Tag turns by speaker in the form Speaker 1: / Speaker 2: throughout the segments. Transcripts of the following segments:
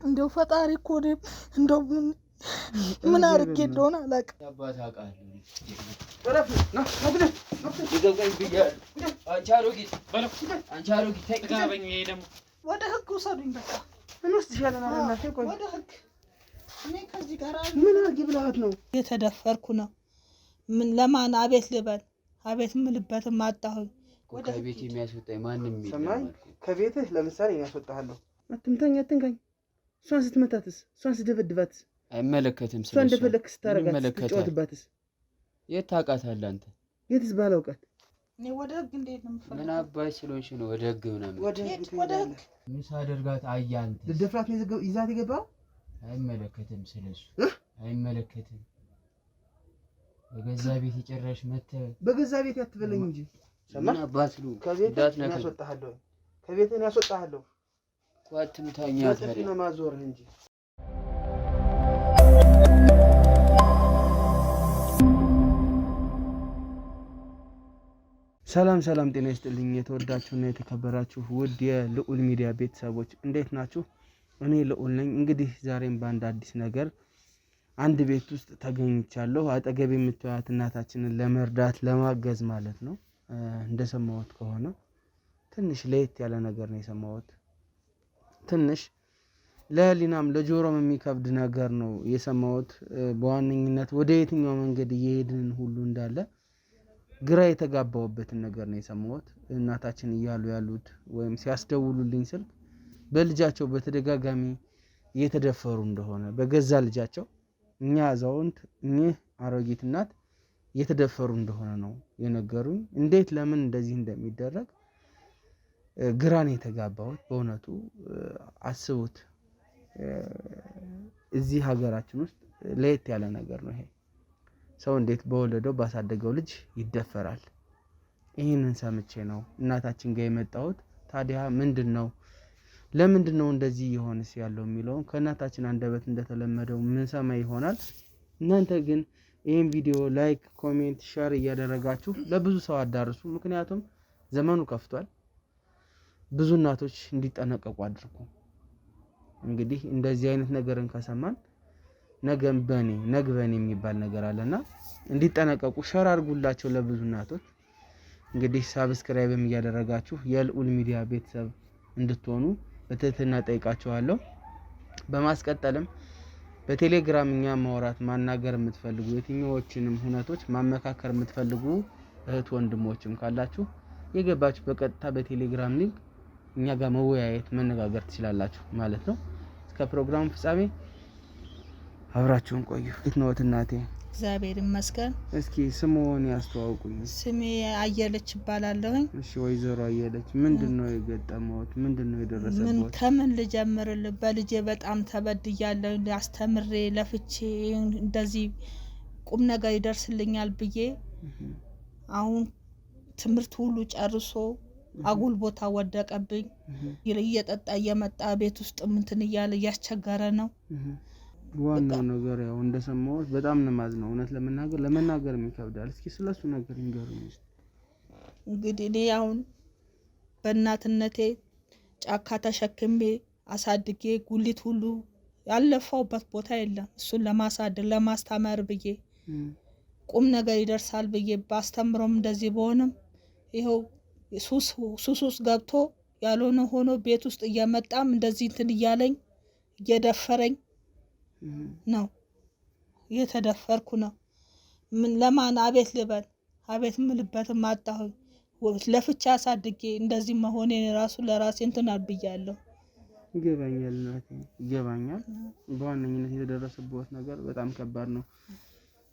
Speaker 1: እንደው ፈጣሪ እኮ እንደው ምን አርጌ እንደሆነ አላውቅም።
Speaker 2: አባት አውቃለሁ። ወረፍ ነው ነው ይገባኝ ብያለሁ። አንቺ አሮጊት ተቀበኝ። ይሄ ደግሞ
Speaker 1: ወደ ህግ ውሰዱኝ። በቃ
Speaker 3: ምን ውስጥ ይሻለናል? እናቴ ቆይ
Speaker 1: ወደ ህግ እኔ ከዚህ ጋር
Speaker 3: ምን አርጊ ብለሃት ነው?
Speaker 1: የተደፈርኩ ነው። ምን ለማን አቤት ልበል? አቤት ምልበትም አጣሁኝ።
Speaker 2: ወደ ቤት የሚያስወጣኝ ማንንም
Speaker 3: ሰማይ ከቤትህ ለምሳሌ እኔ ያስወጣሃለሁ። አትምታኝ፣ አትንካኝ። እሷን ስትመታትስ? እሷን ስትደበድባትስ?
Speaker 2: አይመለከትም።
Speaker 3: እሷን እንደፈለክ ስታረጋት ስትጫወትባትስ?
Speaker 2: የት ታውቃታለህ አንተ?
Speaker 3: የትስ ባላውቃት?
Speaker 1: እኔ ወደ ህግ እንዴት ነው የምፈልገው?
Speaker 2: ምን አባይ ስለሆንሽ ነው ወደ ህግ ምናምን?
Speaker 1: ወደ ህግ
Speaker 2: ምን ሳደርጋት አያንተ
Speaker 3: ልደፍራት ነው ይዛት የገባው?
Speaker 2: አይመለከትም። ስለሱ አይመለከትም። በገዛ ቤት ይጨራሽ መተ
Speaker 3: በገዛ ቤት ያትበለኝ እንጂ
Speaker 2: ሰማ አባስሉ
Speaker 3: ከቤት ያስወጣሃለሁ። ከቤት ያስወጣሃለሁ።
Speaker 2: ቋትምታኛ ታዲያ
Speaker 3: ነው ማዞርህ እንጂ። ሰላም ሰላም፣ ጤና ይስጥልኝ የተወዳችሁና የተከበራችሁ ውድ የልዑል ሚዲያ ቤተሰቦች እንዴት ናችሁ? እኔ ልዑል ነኝ። እንግዲህ ዛሬም በአንድ አዲስ ነገር አንድ ቤት ውስጥ ተገኝቻለሁ። አጠገብ የምትዋት እናታችንን ለመርዳት ለማገዝ ማለት ነው። እንደሰማሁት ከሆነ ትንሽ ለየት ያለ ነገር ነው የሰማሁት። ትንሽ ለህሊናም ለጆሮም የሚከብድ ነገር ነው የሰማሁት። በዋነኝነት ወደ የትኛው መንገድ እየሄድን ሁሉ እንዳለ ግራ የተጋባውበትን ነገር ነው የሰማሁት። እናታችን እያሉ ያሉት ወይም ሲያስደውሉልኝ ስልክ በልጃቸው በተደጋጋሚ እየተደፈሩ እንደሆነ በገዛ ልጃቸው እኛ አዛውንት እኚህ አሮጊት እናት እየተደፈሩ እንደሆነ ነው የነገሩኝ። እንዴት ለምን እንደዚህ እንደሚደረግ ግራን የተጋባሁት በእውነቱ አስቡት። እዚህ ሀገራችን ውስጥ ለየት ያለ ነገር ነው ይሄ። ሰው እንዴት በወለደው ባሳደገው ልጅ ይደፈራል? ይህንን ሰምቼ ነው እናታችን ጋር የመጣሁት። ታዲያ ምንድነው ለምንድነው እንደዚህ የሆነስ ያለው የሚለውን ከእናታችን አንደበት እንደተለመደው ምን ሰማ ይሆናል። እናንተ ግን ይህን ቪዲዮ ላይክ፣ ኮሜንት፣ ሼር እያደረጋችሁ ለብዙ ሰው አዳርሱ። ምክንያቱም ዘመኑ ከፍቷል። ብዙ እናቶች እንዲጠነቀቁ አድርጉ። እንግዲህ እንደዚህ አይነት ነገርን ከሰማን ነገም በኔ የሚባል ነገር አለና እንዲጠነቀቁ ሼር አድርጉላቸው ለብዙ እናቶች። እንግዲህ ሳብስክራይብም እያደረጋችሁ የልዑል ሚዲያ ቤተሰብ እንድትሆኑ በትህትና ጠይቃችኋለሁ። በማስቀጠልም በቴሌግራም እኛ ማውራት ማናገር የምትፈልጉ የትኛዎችንም ሁነቶች ማመካከር የምትፈልጉ እህት ወንድሞችም ካላችሁ የገባችሁ በቀጥታ በቴሌግራም ሊንክ እኛ ጋር መወያየት መነጋገር ትችላላችሁ ማለት ነው። እስከ ፕሮግራሙ ፍጻሜ አብራችሁን ቆዩ። እንዴት ነዎት እናቴ?
Speaker 1: እግዚአብሔር ይመስገን።
Speaker 3: እስኪ ስምዎን ያስተዋውቁኝ።
Speaker 1: ስሜ አየለች እባላለሁኝ።
Speaker 3: እሺ ወይዘሮ አየለች፣ ምንድነው የገጠመዎት? ምንድነው የደረሰብዎት?
Speaker 1: ከምን ልጀምርልህ? በልጄ በጣም ተበድያለሁ። አስተምሬ ለፍቼ እንደዚህ ቁም ነገር ይደርስልኛል ብዬ አሁን ትምህርት ሁሉ ጨርሶ አጉል ቦታ ወደቀብኝ። እየጠጣ እየመጣ ቤት ውስጥ እንትን እያለ እያስቸገረ ነው።
Speaker 3: ዋናው ነገር ያው እንደሰማሁት በጣም ነማዝነው። እውነት ለመናገር ይከብዳል። እስኪ ስለሱ ነገር ይንገሩኝ።
Speaker 1: እንግዲህ እኔ አሁን በእናትነቴ ጫካ ተሸክሜ አሳድጌ ጉሊት ሁሉ ያለፈውበት ቦታ የለም። እሱን ለማሳደግ ለማስተማር ብዬ ቁም ነገር ይደርሳል ብዬ ባስተምሮም እንደዚህ በሆነም ይኸው ሱስ ገብቶ ያልሆነ ሆኖ ቤት ውስጥ እየመጣም እንደዚህ እንትን እያለኝ እየደፈረኝ ነው። እየተደፈርኩ ነው። ምን ለማን አቤት ልበል? አቤት ምልበትም አጣሁኝ። ለፍቻ አሳድጌ እንደዚህ መሆኔ ራሱ ለራሴ እንትን አልብያለሁ።
Speaker 3: ይገባኛል እናቴ ይገባኛል። በዋነኝነት የተደረሰበት ነገር በጣም ከባድ ነው።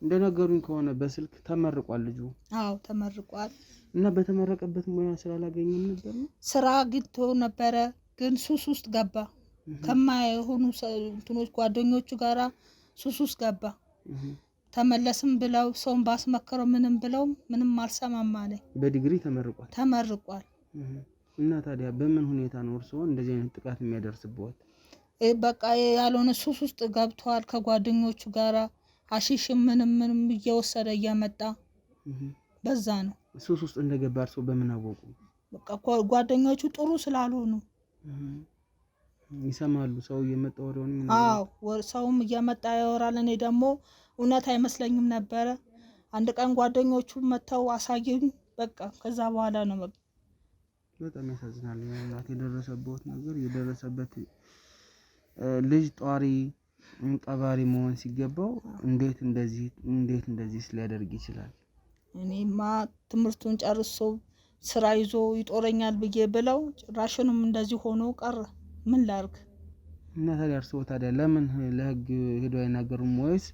Speaker 3: እንደነገሩኝ ከሆነ በስልክ ተመርቋል ልጁ።
Speaker 1: አዎ ተመርቋል።
Speaker 3: እና በተመረቀበት ሙያ ስላላገኘም ነበር
Speaker 1: ስራ አግኝቶ ነበረ፣ ግን ሱስ ውስጥ ገባ። ከማይሆኑ እንትኖች ጓደኞቹ ጋራ ሱስ ውስጥ ገባ። ተመለስም ብለው ሰውን ባስመከረው ምንም አልሰማም አለኝ።
Speaker 3: በዲግሪ
Speaker 1: ተመርቋል።
Speaker 3: እና ታዲያ በምን ሁኔታ ነው እርስዎ እንደዚህ አይነት ጥቃት የሚያደርስበት?
Speaker 1: በቃ ያልሆነ ሱስ ውስጥ ገብቷል። ከጓደኞቹ ጋራ አሺሽ ምንም እየወሰደ እያመጣ በዛ ነው።
Speaker 3: ሱስ ውስጥ እንደገባ እርስዎ በምን አወቁ?
Speaker 1: በቃ ጓደኞቹ ጥሩ ስላልሆኑ
Speaker 3: ይሰማሉ። ሰው እየመጣ ወሬውን
Speaker 1: ሰውም እየመጣ ያወራል። እኔ ደግሞ እውነት አይመስለኝም ነበረ። አንድ ቀን ጓደኞቹ መተው አሳዩኝ። በቃ ከዛ በኋላ ነው በቃ
Speaker 3: በጣም ያሳዝናል። እናት የደረሰበት ነገር የደረሰበት ልጅ ጧሪ ቀባሪ መሆን ሲገባው እንዴት እንደዚህ ሊያደርግ ይችላል? እኔማ
Speaker 1: ትምህርቱን ጨርሶ ስራ ይዞ ይጦረኛል ብዬ ብለው ጭራሽንም እንደዚህ ሆኖ ቀረ። ምን ላርግ?
Speaker 3: እና ታዲያ ለምን ለህግ ሄዶ አይናገሩም ወይስ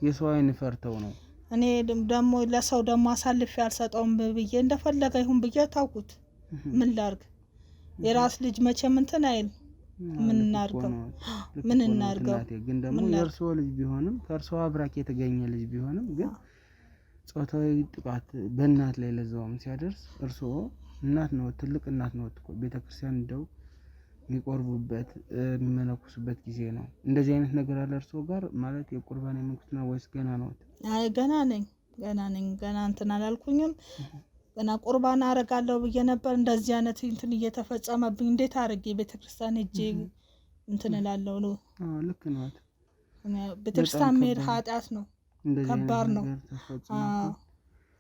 Speaker 3: የሰው አይን ፈርተው ነው?
Speaker 1: እኔ ደግሞ ለሰው ደግሞ አሳልፌ አልሰጠውም ብዬ እንደፈለገ ይሁን ብዬ ታውኩት። ምን ላርግ? የራስ ልጅ መቼም እንትን አይል። ምን እናርገው?
Speaker 3: ግን ደግሞ የእርሶ ልጅ ቢሆንም ከእርሶ አብራክ የተገኘ ልጅ ቢሆንም ግን ጾታዊ ጥቃት በእናት ላይ ለዛውም ሲያደርስ እርሶ እናት ነው፣ ትልቅ እናት ነው እኮ ቤተክርስቲያን እንደው የሚቆርቡበት የሚመነኩሱበት ጊዜ ነው። እንደዚህ አይነት ነገር አለ እርሶ ጋር ማለት የቁርባን የምንኩስና ወይስ ገና ነው?
Speaker 1: አይ ገና ነኝ። ገና እንትን አላልኩኝም። ገና ቁርባን አረጋለሁ ብዬ ነበር። እንደዚህ አይነት እንትን እየተፈጸመብኝ እንዴት አድርጌ ቤተክርስቲያን ሄጄ እንትን እላለሁ ነው?
Speaker 3: ልክ ነው።
Speaker 1: ቤተክርስቲያን መሄድ ኃጢአት ነው፣ ከባድ ነው።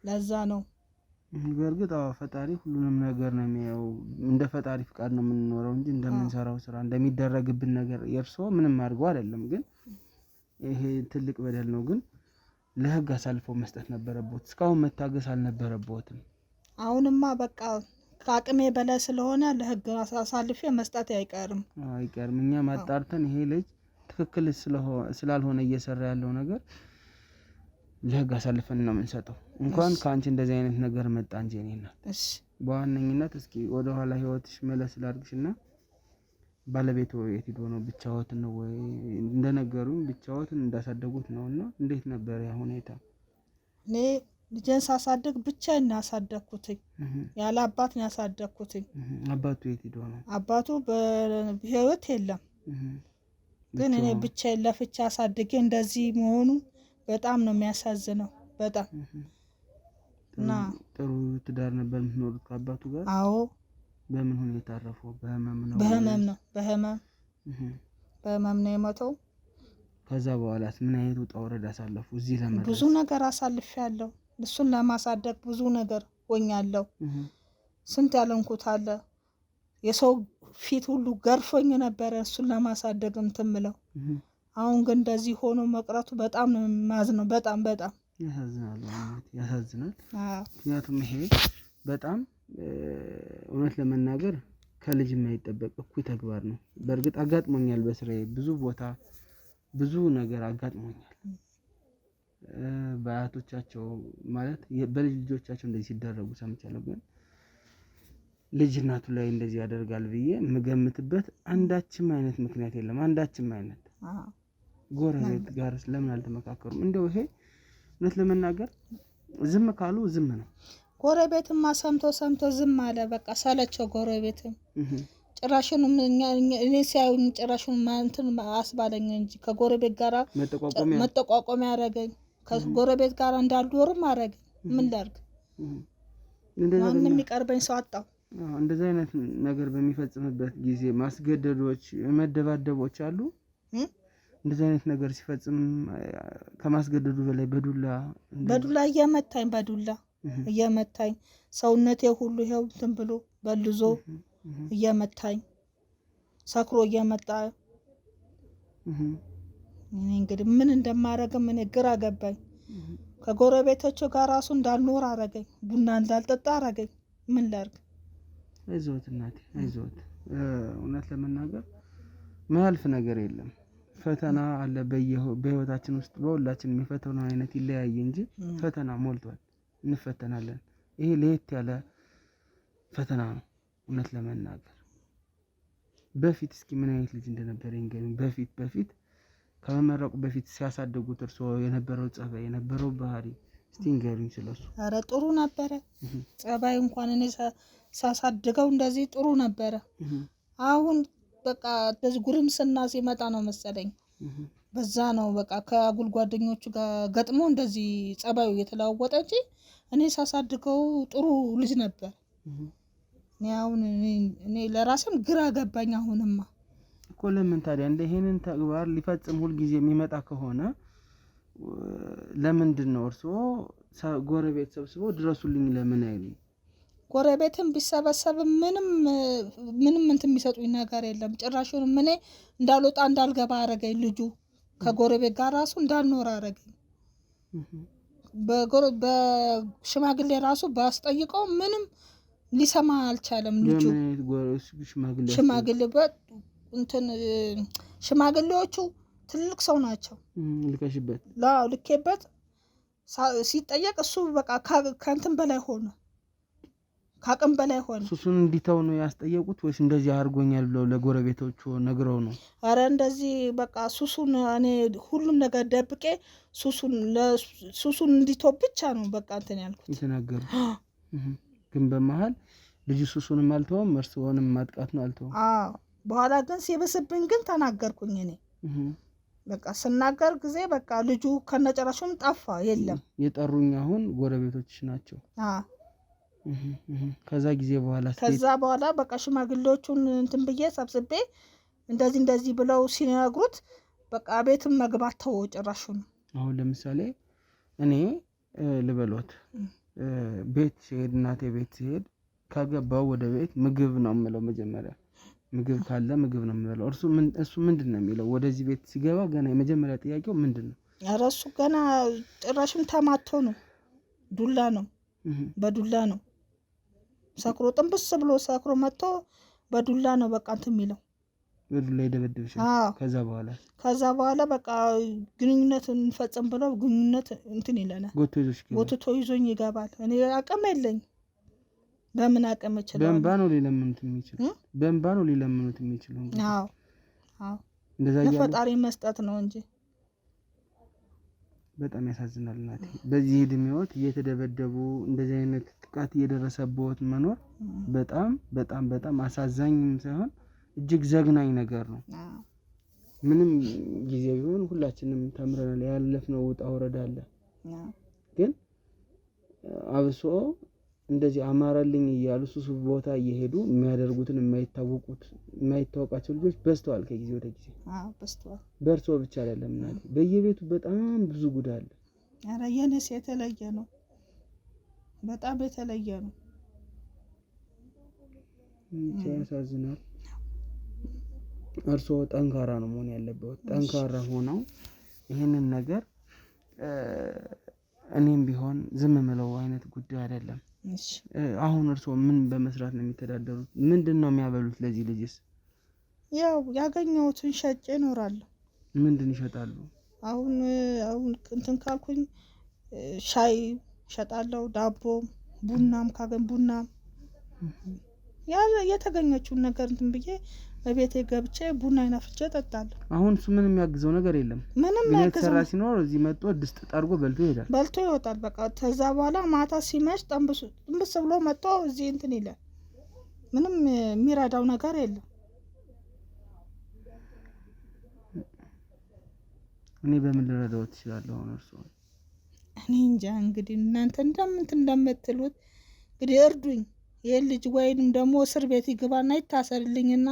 Speaker 1: ለዛ ነው
Speaker 3: በእርግጥ ፈጣሪ ሁሉንም ነገር ነው የሚያየው። እንደ ፈጣሪ ፍቃድ ነው የምንኖረው እንጂ እንደምንሰራው ስራ እንደሚደረግብን ነገር የእርሶ ምንም አድርገው አይደለም። ግን ይሄ ትልቅ በደል ነው። ግን ለህግ አሳልፎ መስጠት ነበረበት። እስካሁን መታገስ አልነበረበትም።
Speaker 1: አሁንማ በቃ ከአቅሜ በላይ ስለሆነ ለህግ አሳልፌ መስጠት አይቀርም።
Speaker 3: እኛ ማጣርተን ይሄ ልጅ ትክክል ስላልሆነ እየሰራ ያለው ነገር ለህግ አሳልፈን ነው የምንሰጠው። እንኳን ካንቺ እንደዚህ አይነት ነገር መጣ እንጂ እኔና
Speaker 1: እሺ፣
Speaker 3: በዋነኝነት እስኪ ወደ ኋላ ህይወትሽ መለስ ላድርግሽና ባለቤቱ የት ሄዶ ነው? ብቻዎትን ነው ወይ? እንደነገሩኝ ብቻዎትን እንዳሳደጉት ነውና እንዴት ነበር ያ ሁኔታ?
Speaker 1: እኔ ልጄን ሳሳድግ ብቻዬን ያሳደግኩት ያለ አባት ነው ያሳደግኩት።
Speaker 3: አባቱ የት ሄዶ ነው?
Speaker 1: አባቱ በህይወት የለም። ግን እኔ ብቻዬን ለፍቻ አሳድጌ እንደዚህ መሆኑ በጣም ነው የሚያሳዝነው። በጣም እና
Speaker 3: ጥሩ ትዳር ነበር የምትኖሩት ከአባቱ ጋር?
Speaker 1: አዎ።
Speaker 3: በምን ሁኔታ አረፈው? በህመም ነው?
Speaker 1: በህመም ነው የሞተው።
Speaker 3: ከዛ በኋላስ ምን አይነት ውጣ ውረድ አሳለፉ? እዚህ ለመድረስ
Speaker 1: ብዙ ነገር አሳልፌያለሁ። እሱን ለማሳደግ ብዙ ነገር ሆኛለሁ። ስንት ያለንኩት አለ። የሰው ፊት ሁሉ ገርፎኝ ነበረ እሱን ለማሳደግ እንትምለው። አሁን ግን እንደዚህ ሆኖ መቅረቱ በጣም ነው የማዝነው። በጣም
Speaker 3: ያሳዝናል። ምክንያቱም ይሄ በጣም እውነት ለመናገር ከልጅ የማይጠበቅ እኩይ ተግባር ነው። በእርግጥ አጋጥሞኛል በስራዬ ብዙ ቦታ ብዙ ነገር አጋጥሞኛል። በአያቶቻቸው ማለት በልጅ ልጆቻቸው እንደዚህ ሲደረጉ ሰምቻለሁ። ግን ልጅ እናቱ ላይ እንደዚህ ያደርጋል ብዬ የምገምትበት አንዳችም አይነት ምክንያት የለም። አንዳችም አይነት ጎረቤት ጋር ለምን አልተመካከሩም? እንደው ይሄ እውነት ለመናገር ዝም ካሉ ዝም ነው።
Speaker 1: ጎረቤትማ ሰምቶ ዝም አለ። በቃ ሰለቸው ጎረቤትም ጭራሽንም እኔ ሲያዩኝ ጭራሽን እንትን አስባለኝ እንጂ ከጎረቤት ጋር መጠቋቋሚያ ያደረገኝ፣ ከጎረቤት ጋር እንዳልዶርም አደረገኝ። ምን ላድርግ? ማንም የሚቀርበኝ ሰው አጣሁ።
Speaker 3: እንደዚህ አይነት ነገር በሚፈጽምበት ጊዜ ማስገደዶች፣ መደባደቦች አሉ። እንደዚህ አይነት ነገር ሲፈጽም ከማስገደዱ በላይ በዱላ እየመታኝ ሰውነቴ ሁሉ ይሄው እንትን ብሎ በልዞ እየመታኝ ሰክሮ እየመጣ እኔ እንግዲህ ምን እንደማረግም እኔ ግራ ገባኝ። ከጎረቤቶቹ ጋር ራሱ እንዳልኖር አረገኝ። ቡና እንዳልጠጣ አረገኝ። ምን ላድርግ? አይዞት እናቴ አይዞት። እውነት ለመናገር ማያልፍ ነገር የለም። ፈተና አለ በህይወታችን ውስጥ። በሁላችንም የፈተናው አይነት ይለያየ እንጂ ፈተና ሞልቷል። እንፈተናለን። ይሄ ለየት ያለ ፈተና ነው። እውነት ለመናገር በፊት እስኪ ምን አይነት ልጅ እንደነበረ ይንገሩኝ። በፊት ከመመረቁ በፊት ሲያሳድጉት እርሶ የነበረው ጸባይ የነበረው ባህሪ እስቲ ንገሩኝ ስለሱ።
Speaker 1: ኧረ ጥሩ ነበረ ጸባይ። እንኳን እኔ ሳሳድገው እንደዚህ ጥሩ ነበረ። አሁን በቃ እንደዚህ ጉርምስና ሲመጣ ነው መሰለኝ በዛ ነው በቃ ከአጉል ጓደኞቹ ጋር ገጥሞ እንደዚህ ጸባዩ የተለዋወጠ እንጂ እኔ ሳሳድገው ጥሩ ልጅ ነበር። እኔ ለራሴም ግራ ገባኝ። አሁንማ
Speaker 3: እኮ ለምን ታዲያ እንደ ይሄንን ተግባር ሊፈጽም ሁሉ ጊዜ የሚመጣ ከሆነ ለምንድን ነው እርሶ ጎረቤት ሰብስበው ድረሱልኝ ለምን አይሉ?
Speaker 1: ጎረቤትም ቢሰበሰብ ምንም እንትን የሚሰጡኝ ነገር የለም። ጭራሹንም እኔ እንዳልወጣ እንዳልገባ አረገኝ። ልጁ ከጎረቤት ጋር ራሱ እንዳልኖር አረገኝ። በሽማግሌ ራሱ ባስጠይቀው ምንም ሊሰማ አልቻለም። ልጁ ሽማግሌዎቹ ትልቅ ሰው ናቸው። ልኬበት ሲጠየቅ እሱ በቃ ከእንትን በላይ ሆነ፣ ከአቅም በላይ ሆነ።
Speaker 3: ሱሱን እንዲተው ነው ያስጠየቁት ወይስ እንደዚህ አድርጎኛል ብለው ለጎረቤቶቹ ነግረው ነው?
Speaker 1: አረ እንደዚህ በቃ ሱሱን እኔ ሁሉም ነገር ደብቄ ሱሱን እንዲተው ብቻ ነው በቃ እንትን ያልኩት
Speaker 3: የተናገሩ። ግን በመሃል ልጁ ሱሱንም አልተውም እርስዎንም ማጥቃት ነው አልተውም።
Speaker 1: በኋላ ግን ሲበስብኝ ግን ተናገርኩኝ። እኔ በቃ ስናገር ጊዜ በቃ ልጁ ከነጨራሹም ጠፋ። የለም
Speaker 3: የጠሩኝ አሁን ጎረቤቶችሽ ናቸው። ከዛ በኋላ በቃ ሽማግሌዎቹን እንትን ብዬ ሰብስቤ እንደዚህ ብለው ሲነግሩት በቃ ቤትም መግባት ተወ ጭራሹን። አሁን ለምሳሌ እኔ ልበሎት ቤት ሲሄድ እናቴ ቤት ሲሄድ ካገባው ወደ ቤት ምግብ ነው የምለው። መጀመሪያ ምግብ ካለ ምግብ ነው የምለው። እሱ ምንድን ነው የሚለው? ወደዚህ ቤት ሲገባ ገና የመጀመሪያ ጥያቄው ምንድን ነው?
Speaker 1: ኧረ እሱ ገና ጭራሽም ተማቶ ነው፣ ዱላ ነው፣ በዱላ ነው ሰክሮ ጥንብስ ብሎ ሰክሮ መጥቶ በዱላ ነው በቃ እንትን የሚለው።
Speaker 3: በዱላ ይደበድብሻል። ከዛ በኋላ በቃ ግንኙነት እንፈጽም ብለው ግንኙነት እንትን ይለናል። ጎትቶ ይዞኝ ይገባል። እኔ አቅም የለኝ። በምን አቅም እችላለሁ? በእንባ ነው ሊለምኑት የሚችለው። እንደዛ
Speaker 1: ለፈጣሪ መስጠት ነው እንጂ።
Speaker 3: በጣም ያሳዝናል እናቴ። በዚህ እድሜዎት እየተደበደቡ እንደዚህ አይነት ጥቃት እየደረሰበት መኖር በጣም በጣም በጣም አሳዛኝም ሳይሆን እጅግ ዘግናኝ ነገር ነው። ምንም ጊዜ ቢሆን ሁላችንም ተምረናል። ያለፍነው ውጣ ውረድ አለ። ግን አብሶ እንደዚህ አማራልኝ እያሉ ሱሱ ቦታ እየሄዱ የሚያደርጉትን የማይታወቃቸው ልጆች በዝተዋል ከጊዜ ወደ ጊዜ።
Speaker 1: በዝተዋል።
Speaker 3: በእርሶ ብቻ አይደለም እናቴ፣ በየቤቱ በጣም ብዙ ጉድ አለ።
Speaker 1: ኧረ የኔስ የተለየ ነው፣ በጣም የተለየ ነው።
Speaker 3: ያሳዝናል። እርሶ ጠንካራ ነው መሆን ያለበት። ጠንካራ ሆነው ይሄንን ነገር እኔም ቢሆን ዝም ምለው አይነት ጉዳይ አይደለም። አሁን እርሶ ምን በመስራት ነው የሚተዳደሩት? ምንድን ነው የሚያበሉት ለዚህ ልጅስ?
Speaker 1: ያው ያገኘሁትን ሸጬ እኖራለሁ።
Speaker 3: ምንድን ይሸጣሉ?
Speaker 1: አሁን እንትን ካልኩኝ ሻይ እሸጣለሁ፣ ዳቦ፣ ቡናም ካገኝ ቡናም የተገኘችውን ነገር እንትን ብዬ በቤቴ ገብቼ ቡና አፍልቼ እጠጣለሁ።
Speaker 3: አሁን እሱ ምንም የሚያግዘው ነገር የለም።
Speaker 1: ምንም
Speaker 3: ያግዘው ሲኖር እዚህ መጥቶ ድስት ጠርጎ በልቶ
Speaker 1: ይወጣል። በቃ ከዛ በኋላ ማታ ሲመሽ ጥንብስ ብሎ መጥቶ እዚህ እንትን ይላል። ምንም የሚረዳው ነገር የለም።
Speaker 3: እኔ በምን ልረዳው ትችላለሁ? አሁን እርሱ
Speaker 1: እኔ እንጃ እንግዲህ እናንተ እንደምትሉት እንግዲህ እርዱኝ። ይሄን ልጅ ወይንም ደግሞ እስር ቤት ይግባና ይታሰርልኝና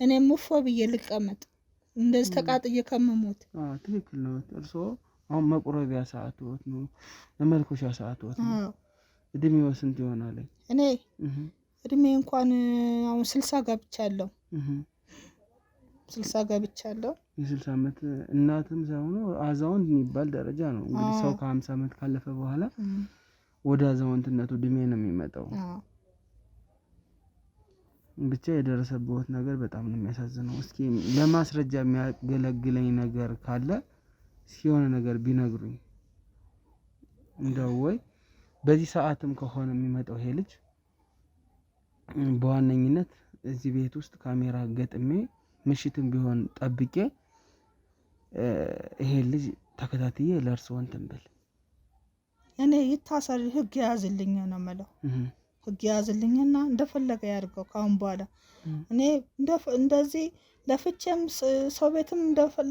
Speaker 1: እኔም ሙፎ ብዬ ልቀመጥ እንደዚህ ተቃጥዬ ከመሞት።
Speaker 3: ትክክል ነው። እርሶ አሁን መቁረቢያ ሰዓትዎት ነው፣ መመልኮሻ ሰዓትዎት ነው። እድሜው ስንት ይሆናል?
Speaker 1: እኔ እድሜ እንኳን አሁን 60 ገብቻለሁ። 60 ገብቻለሁ።
Speaker 3: የ60 ዓመት እናትም ሳይሆኑ አዛውንት የሚባል ደረጃ ነው እንግዲህ። ሰው ከ50 ዓመት ካለፈ በኋላ ወደ አዛውንትነቱ እድሜ ነው የሚመጣው። ብቻ የደረሰበት ነገር በጣም ነው የሚያሳዝነው። እስኪ ለማስረጃ የሚያገለግለኝ ነገር ካለ ሲሆነ ነገር ቢነግሩኝ እንደው። ወይ በዚህ ሰዓትም ከሆነ የሚመጣው ይሄ ልጅ በዋነኝነት እዚህ ቤት ውስጥ ካሜራ ገጥሜ ምሽትም ቢሆን ጠብቄ ይሄ ልጅ ተከታትዬ ለእርስዎ እንትን ብል።
Speaker 1: እኔ ይታሰር ህግ ያዝልኝ ነው የምለው። ህግ ያዝልኝና እንደፈለገ ያድርገው ካሁን በኋላ። እኔ እንደዚህ ለፍቼም ሰው ቤትም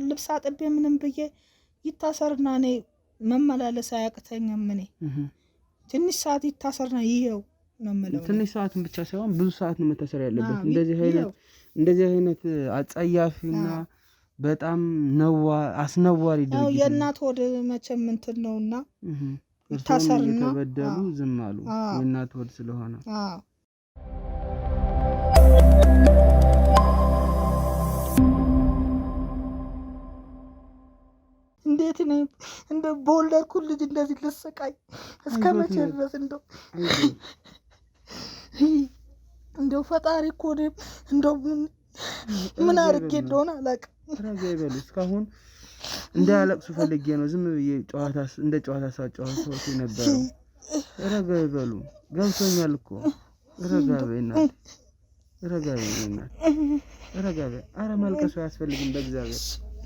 Speaker 1: ልብስ አጥቤ ምንም ብዬ ይታሰርና እኔ መመላለስ አያቅተኝም። እኔ ትንሽ ሰዓት ይታሰርና ይሄው ነው የምለው።
Speaker 3: ትንሽ ሰዓትን ብቻ ሳይሆን ብዙ ሰዓት ነው መታሰር ያለበት። እንደዚህ አይነት እንደዚህ አይነት አጸያፊና በጣም አስነዋሪ ድርጊት ነው።
Speaker 1: የእናት ሆድ መቼም እንትን ነውና
Speaker 3: ይታሰርና ተበደሉ ዝም አሉ። የእናት ሆድ ስለሆነ
Speaker 1: እንዴት ነው እንደ በወለድኩ ልጅ እንደዚህ ልሰቃይ እስከ መቼ ድረስ? እንደው ፈጣሪ እኮ እንደው ምን አድርጌ እንደሆነ አላውቅም።
Speaker 3: ረጋ ይበሉ። እስካሁን እንዳያለቅሱ ፈልጌ ነው ዝም ብዬ እንደ ጨዋታ ሳጫወት ነበር። ረጋ ይበሉ። ገብቶኛል እኮ ረጋ በይ እናት፣ ረጋ በይ እናት፣ ረጋ በይ። ኧረ ማልቀሱ አያስፈልግም። በእግዚአብሔር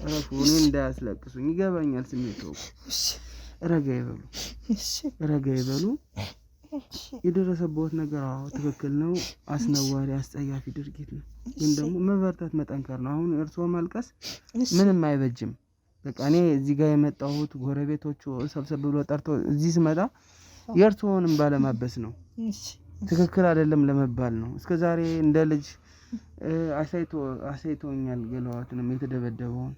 Speaker 3: ረፉ። እኔ እንዳያስለቅሱኝ ይገባኛል ስሜቱ። ረጋ ይበሉ፣ ረጋ ይበሉ። የደረሰበት ነገር ትክክል ነው። አስነዋሪ አስጸያፊ ድርጊት ነው። ግን ደግሞ መበርታት መጠንከር ነው። አሁን እርስዎ ማልቀስ ምንም አይበጅም። በቃ እኔ እዚህ ጋር የመጣሁት ጎረቤቶቹ ሰብሰብ ብሎ ጠርቶ እዚህ ስመጣ የእርስዎንም ባለማበስ ነው። ትክክል አይደለም ለመባል ነው። እስከዛሬ እንደ ልጅ አሳይቶኛል። ገለዋትንም የተደበደበውን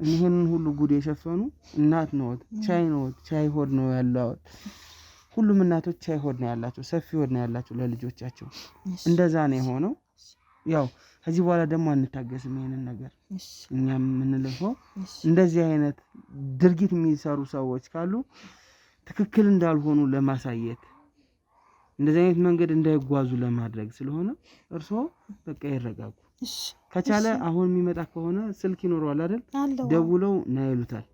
Speaker 3: ይህንን ሁሉ ጉድ የሸፈኑ እናት ነዎት። ቻይ ሆድ ነው ያለው። ሁሉም እናቶች ቻይ ሆድ ነው ያላቸው፣ ሰፊ ሆድ ነው ያላቸው ለልጆቻቸው። እንደዛ ነው የሆነው። ያው ከዚህ በኋላ ደግሞ አንታገስም ይሄንን ነገር። እኛም የምንልፈው እንደዚህ አይነት ድርጊት የሚሰሩ ሰዎች ካሉ ትክክል እንዳልሆኑ ለማሳየት እንደዚህ አይነት መንገድ እንዳይጓዙ ለማድረግ ስለሆነ እርስዎ በቃ ይረጋጉ። ከቻለ አሁን የሚመጣ ከሆነ ስልክ ይኖረዋል አይደል? ደውለው ና ይሉታል።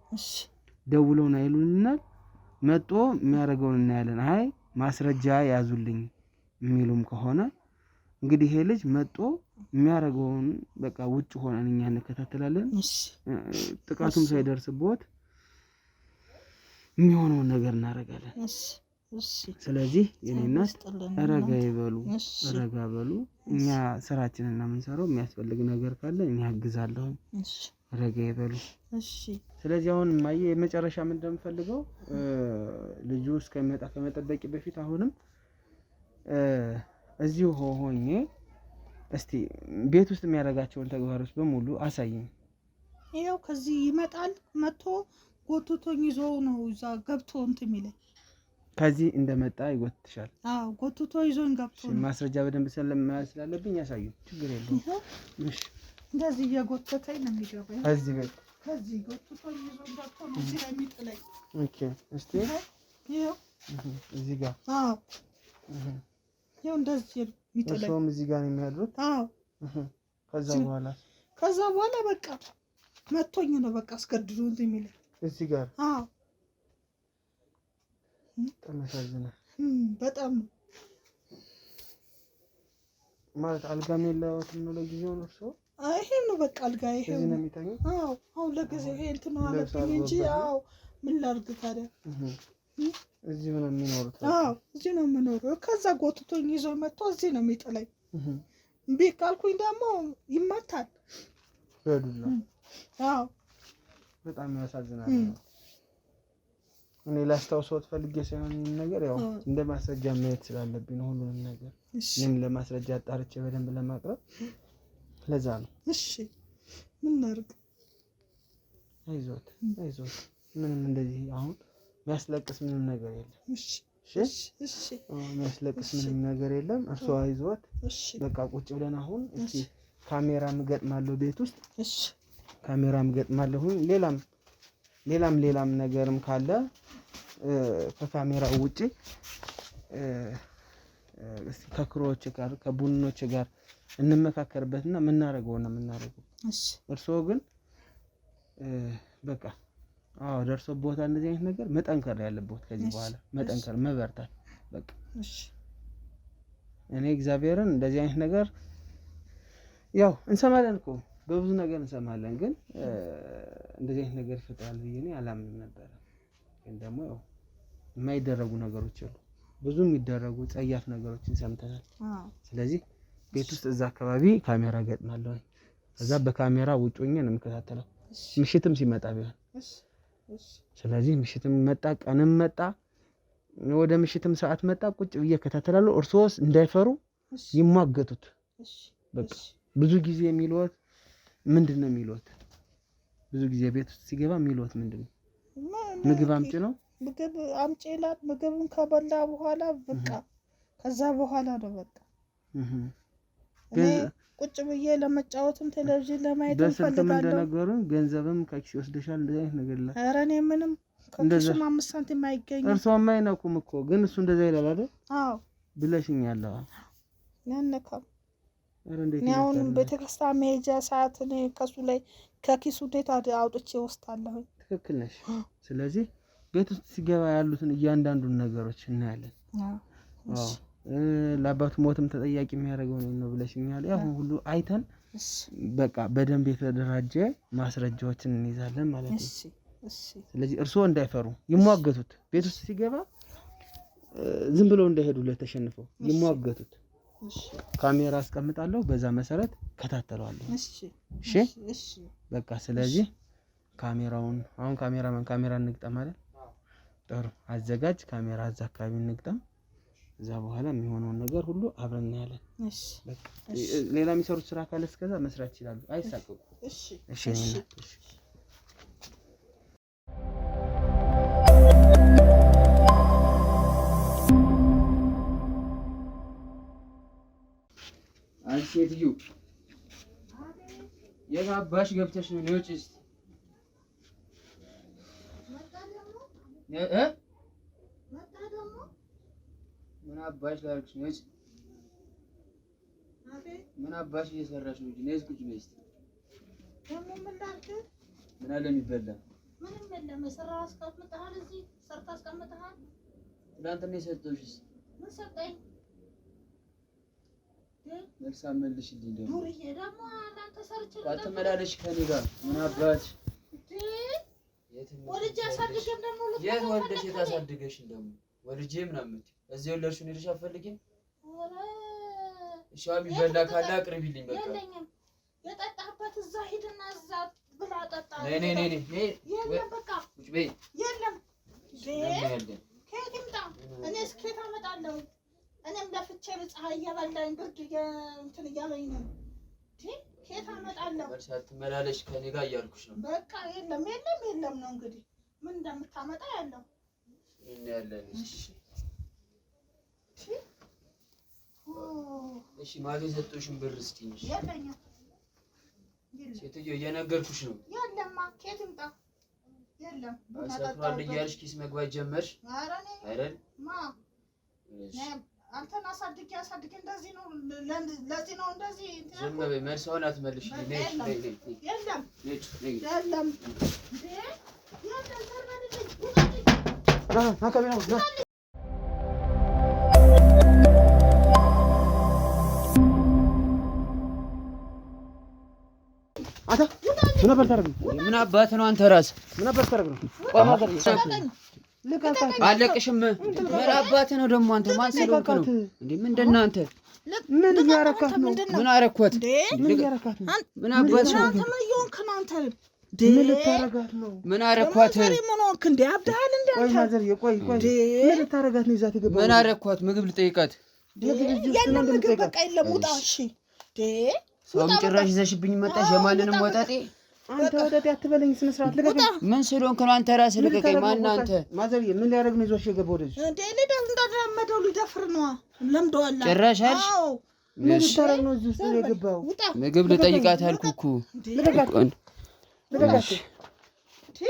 Speaker 3: ደውለው ና ይሉናል። መጦ የሚያደርገውን እናያለን። አይ ማስረጃ ያዙልኝ የሚሉም ከሆነ እንግዲህ ይሄ ልጅ መጦ የሚያደርገውን በቃ ውጭ ሆነን እኛ እንከታተላለን። ጥቃቱም ሳይደርስበት የሚሆነውን ነገር እናደርጋለን። ስለዚህ የኔ እናት ረጋ ይበሉ፣ ረጋ በሉ። እኛ ስራችንን ነው የምንሰራው። የሚያስፈልግ ነገር ካለ እኛ አግዛለሁ። ረጋ ይበሉ። ስለዚህ አሁን ማየ የመጨረሻ ምን እንደምፈልገው ልጁ እስከሚመጣ ከመጠበቂ በፊት አሁንም እዚሁ ሆኜ እስቲ ቤት ውስጥ የሚያደርጋቸውን ተግባሮች በሙሉ አሳይኝ።
Speaker 1: ይኸው ከዚህ ይመጣል። መጥቶ ጎትቶኝ ይዞ ነው እዛ ገብቶ እንትን የሚለኝ።
Speaker 3: ከዚህ እንደመጣ ይጎትሻል?
Speaker 1: አዎ ጎትቶ ይዞኝ ገብቶ ነው።
Speaker 3: ማስረጃ በደንብ ስለማያዝ ስላለብኝ ያሳዩ። ችግር የለውም። እሺ
Speaker 1: እንደዚህ እየጎተተኝ ነው የሚገባኝ። ከዚህ ጎትቶኝ ይዞኝ ገብቶ ነው እዚህ ላይ የሚጥለኝ።
Speaker 3: ኦኬ እስቲ
Speaker 1: ይኸው
Speaker 3: እዚህ ጋር
Speaker 1: ይኸው እንደዚህ የሚጥለኝ።
Speaker 3: እሱም እዚህ ጋር ነው የሚያድሩት?
Speaker 1: አዎ። ከዛ በኋላ በቃ መቶኝ ነው በቃ አስገድዶ እንትን የሚለኝ
Speaker 3: እዚህ ጋር።
Speaker 1: አዎ
Speaker 3: ተመሳዝነ
Speaker 1: በጣም
Speaker 3: ማለት አልጋም የለውም ነው ለጊዜው ነው እሱ።
Speaker 1: ይሄ ነው በቃ አልጋ ይሄ ነው የሚተኛው። አዎ አሁን ለጊዜው ይሄ እንትን ነው አለብኝ እንጂ አዎ ምን ላድርግ ታዲያ።
Speaker 3: እዚህ ነው የሚኖሩት?
Speaker 1: አዎ እዚህ ነው የምኖረው። ከዛ ጎትቶኝ ይዞ መጥቶ እዚህ ነው የሚጥለኝ። እምቢ ካልኩኝ ደግሞ ይማታል
Speaker 3: በዱላ።
Speaker 1: አዎ
Speaker 3: በጣም ያሳዝናል። እኔ ላስታውሰውት ፈልጌ ሳይሆን ነገር ያው እንደ ማስረጃ ማየት ስላለብኝ ነው ሁሉንም ነገር እኔም ለማስረጃ አጣርቼ በደንብ ለማቅረብ ለዛ ነው።
Speaker 1: እሺ ምን ላድርግ?
Speaker 3: አይዞት ምንም እንደዚህ አሁን የሚያስለቅስ ምንም ነገር የለም። እሺ የሚያስለቅስ ምንም ነገር የለም። እርሶ አይዞት። በቃ ቁጭ ብለን አሁን እስቲ ካሜራም እገጥማለሁ ቤት ውስጥ። እሺ ካሜራም እገጥማለሁ። ሌላም ነገርም ካለ ከካሜራው ውጪ ከክሮች ጋር ከቡድኖች ጋር እንመካከርበትና የምናደርገው ነው የምናደርገው። እሺ እርስዎ ግን በቃ ደርሶ ቦታ እንደዚህ አይነት ነገር መጠንከር ያለበት ከዚህ በኋላ መጠንከር መበርታት በቃ። እሺ እኔ እግዚአብሔርን እንደዚህ አይነት ነገር ያው እንሰማለን እኮ በብዙ ነገር እንሰማለን፣ ግን እንደዚህ አይነት ነገር ይፈጠራል ብዬ እኔ አላምንም ነበር። ግን ደግሞ ያው የማይደረጉ ነገሮች አሉ፣ ብዙ የሚደረጉ ጸያፍ ነገሮችን ሰምተናል። ስለዚህ ቤት ውስጥ እዛ አካባቢ ካሜራ ገጥማለሁ። ከዛ በካሜራ ውጭ ሆኜ ነው የምከታተለው፣ ምሽትም ሲመጣ ቢሆን። ስለዚህ ምሽትም መጣ ቀንም መጣ ወደ ምሽትም ሰዓት መጣ ቁጭ ብዬ እከታተላለሁ። እርሶስ እንዳይፈሩ ይሟገቱት በቃ ብዙ ጊዜ የሚሉት ምንድነው የሚሉት? ብዙ ጊዜ ቤት ውስጥ ሲገባ የሚሉት ምንድነው? ምግብ አምጪ ነው።
Speaker 1: ምግብ አምጪ ይላል። ምግብን ከበላ በኋላ በቃ ከዛ በኋላ ነው በቃ እኔ ቁጭ ብዬ ለመጫወትም ቴሌቪዥን ለማየት ፈልጋለሁ።
Speaker 3: እንደነገሩን ገንዘብም ከኪስ ወስደሻል እንደዚህ አይነት ነገር ይላል።
Speaker 1: ኧረ እኔ ምንም ከኪሱ 5 ሳንቲም አይገኝም።
Speaker 3: እርሷም አይነኩም እኮ ግን እሱ እንደዛ ይላል አይደል?
Speaker 1: አዎ
Speaker 3: ብለሽኛል።
Speaker 1: ያነካም እኔ አሁን ቤተክርስቲያን መሄጃ ሰዓት እኔ ከሱ ላይ ከኪሱ እንዴት አውጥቼ ወስዳለሁ።
Speaker 3: ትክክል ነሽ። ስለዚህ ቤት ውስጥ ሲገባ ያሉትን እያንዳንዱን ነገሮች እናያለን። አዎ ለአባቱ ሞትም ተጠያቂ የሚያደርገው ነው ብለሽኛል። ያው ሁሉ አይተን በቃ በደንብ የተደራጀ ማስረጃዎችን እንይዛለን ማለት ነው። ስለዚህ እርስዎ እንዳይፈሩ ይሟገቱት። ቤት ውስጥ ሲገባ ዝም ብለው እንዳይሄዱ ለተሸንፈው ይሟገቱት። ካሜራ አስቀምጣለሁ፣ በዛ መሰረት ከታተለዋለሁ። እሺ በቃ ስለዚህ ካሜራውን አሁን ካሜራ እንግጠም አይደል? ጥሩ አዘጋጅ ካሜራ እዛ አካባቢ እንግጠም። እዛ በኋላ የሚሆነውን ነገር ሁሉ አብረን እናያለን። እሺ ሌላ የሚሰሩት ስራ ካለ እስከዛ መስራት ይችላሉ። አይሳቀቁ። እሺ
Speaker 2: አንቺ ሴትዮ የት አባሽ ገብተሽ ነው? ነውጪ እስኪ ምን አባሽ ላድርግሽ? ነውጪ ምን አባሽ እየሰራሽ ነው? ነይ እስኪ ቁጭ በይ እስኪ።
Speaker 4: ደግሞ ምን ላድርግ?
Speaker 2: ምን አለ የሚበላ?
Speaker 4: ምንም የለም። የሰራህ አስቀምጠሃል፣ እዚህ ሰርተህ አስቀምጠሃል።
Speaker 2: ትናንትና የሰጠሁሽስ
Speaker 4: ምን ሰጠኝ?
Speaker 2: መልስ አመልሽልኝ። ደግሞ
Speaker 4: ዱርዬ ደግሞ እናንተ ሰርቼ
Speaker 2: አትመላለሽ ከኔ ጋር። ምን አባትሽ
Speaker 4: ወልጄ አሳድገን ደግሞ
Speaker 2: የት ወልደሽ የታሳድገሽ ደግሞ ወልጄ ምናምን እዚህ ወለድሽውን ሄደሽ አትፈልጊም? እሺ የሚበላ ካለ አቅርቢልኝ። በቃ
Speaker 4: የለኝም። የጠጣህበት እዛ ሂድና እዛ ብላ ጠጣ።
Speaker 2: ነይ
Speaker 4: የለም በቃ
Speaker 2: ቁጭ በይ።
Speaker 4: የለም ከየት ይምጣ? እኔስ ከየት አመጣለሁ? እኔም ለፍቼ ፀሐይ እየበላኝ ብርድ እንትን እያለኝ ነው። ከየት አመጣለሁ?
Speaker 2: አትመላለሽ ከኔ ጋር እያልኩሽ ነው።
Speaker 4: በቃ የለም ነው እንግዲህ ምን እንደምታመጣ ያለው
Speaker 2: እናያለን። እሺ ማታ የሰጠሁሽን ብር እስኪ ነሽ?
Speaker 4: የለኝም።
Speaker 2: ሴትዮ እየነገርኩሽ ነው።
Speaker 4: የለማ ከየት ይምጣ? የለም
Speaker 2: ሰፍሯል እያልሽ ኪስ መግባት ጀመርሽ አይደል?
Speaker 4: አንተን አሳድጌ እንደዚህ ነው። ለዚህ ነው እንደዚህ እንትን
Speaker 2: ዝም በይ። መልሰውን አትመልሽ።
Speaker 4: የለም
Speaker 2: ምን አባት ነው አንተ ራስህ? ምን አባት ታረግ ነው? አለቅሽም። ምን አባት ነው ደግሞ አንተ? ማን ስለሆንክ ነው እንዴ? ምንድነው አንተ?
Speaker 3: ምን ያረካት ነው?
Speaker 2: ምን አረኳት?
Speaker 3: ምን ያረካት ነው?
Speaker 2: ምን አባት ነው
Speaker 1: አንተ? ምን ይሆንክ ነው አንተ?
Speaker 3: ምን ልታረጋት ነው?
Speaker 2: ምን አረኳት?
Speaker 1: ምን ሆንክ እንዴ? አብዳል እንዴ አንተ?
Speaker 3: ቆይ ማዘር ቆይ ምን ልታረጋት ነው? ይዛት ይገባ።
Speaker 2: ምን አረኳት? ምግብ ልጠይቃት።
Speaker 1: የለም ምግብ በቃ የለም። ውጣ። እሺ
Speaker 2: ሰውም ጭራሽ ይዘሽብኝ መጣሽ። የማንንም ወጣጤ
Speaker 3: አንተ ወጣጤ አትበለኝ። ስነ ስርዓት ልቀቀኝ።
Speaker 2: ምን ስለሆንክ ነው አንተ? ራስህ ልቀቀኝ። ማን አንተ?
Speaker 3: ማዘርዬ ምን ሊያደርግ ነው ይዞሽ የገባው? ወደዚህ
Speaker 1: እንዴ እንደለመደው ሊደፍር ነው። ለምደዋል።
Speaker 2: ጭራሽ አልሽ?
Speaker 3: ምን ልታረግ ነው እዚህ ውስጥ የገባው?
Speaker 2: ምግብ ልጠይቃት አልኩ እኮ።
Speaker 3: ልቀቃት።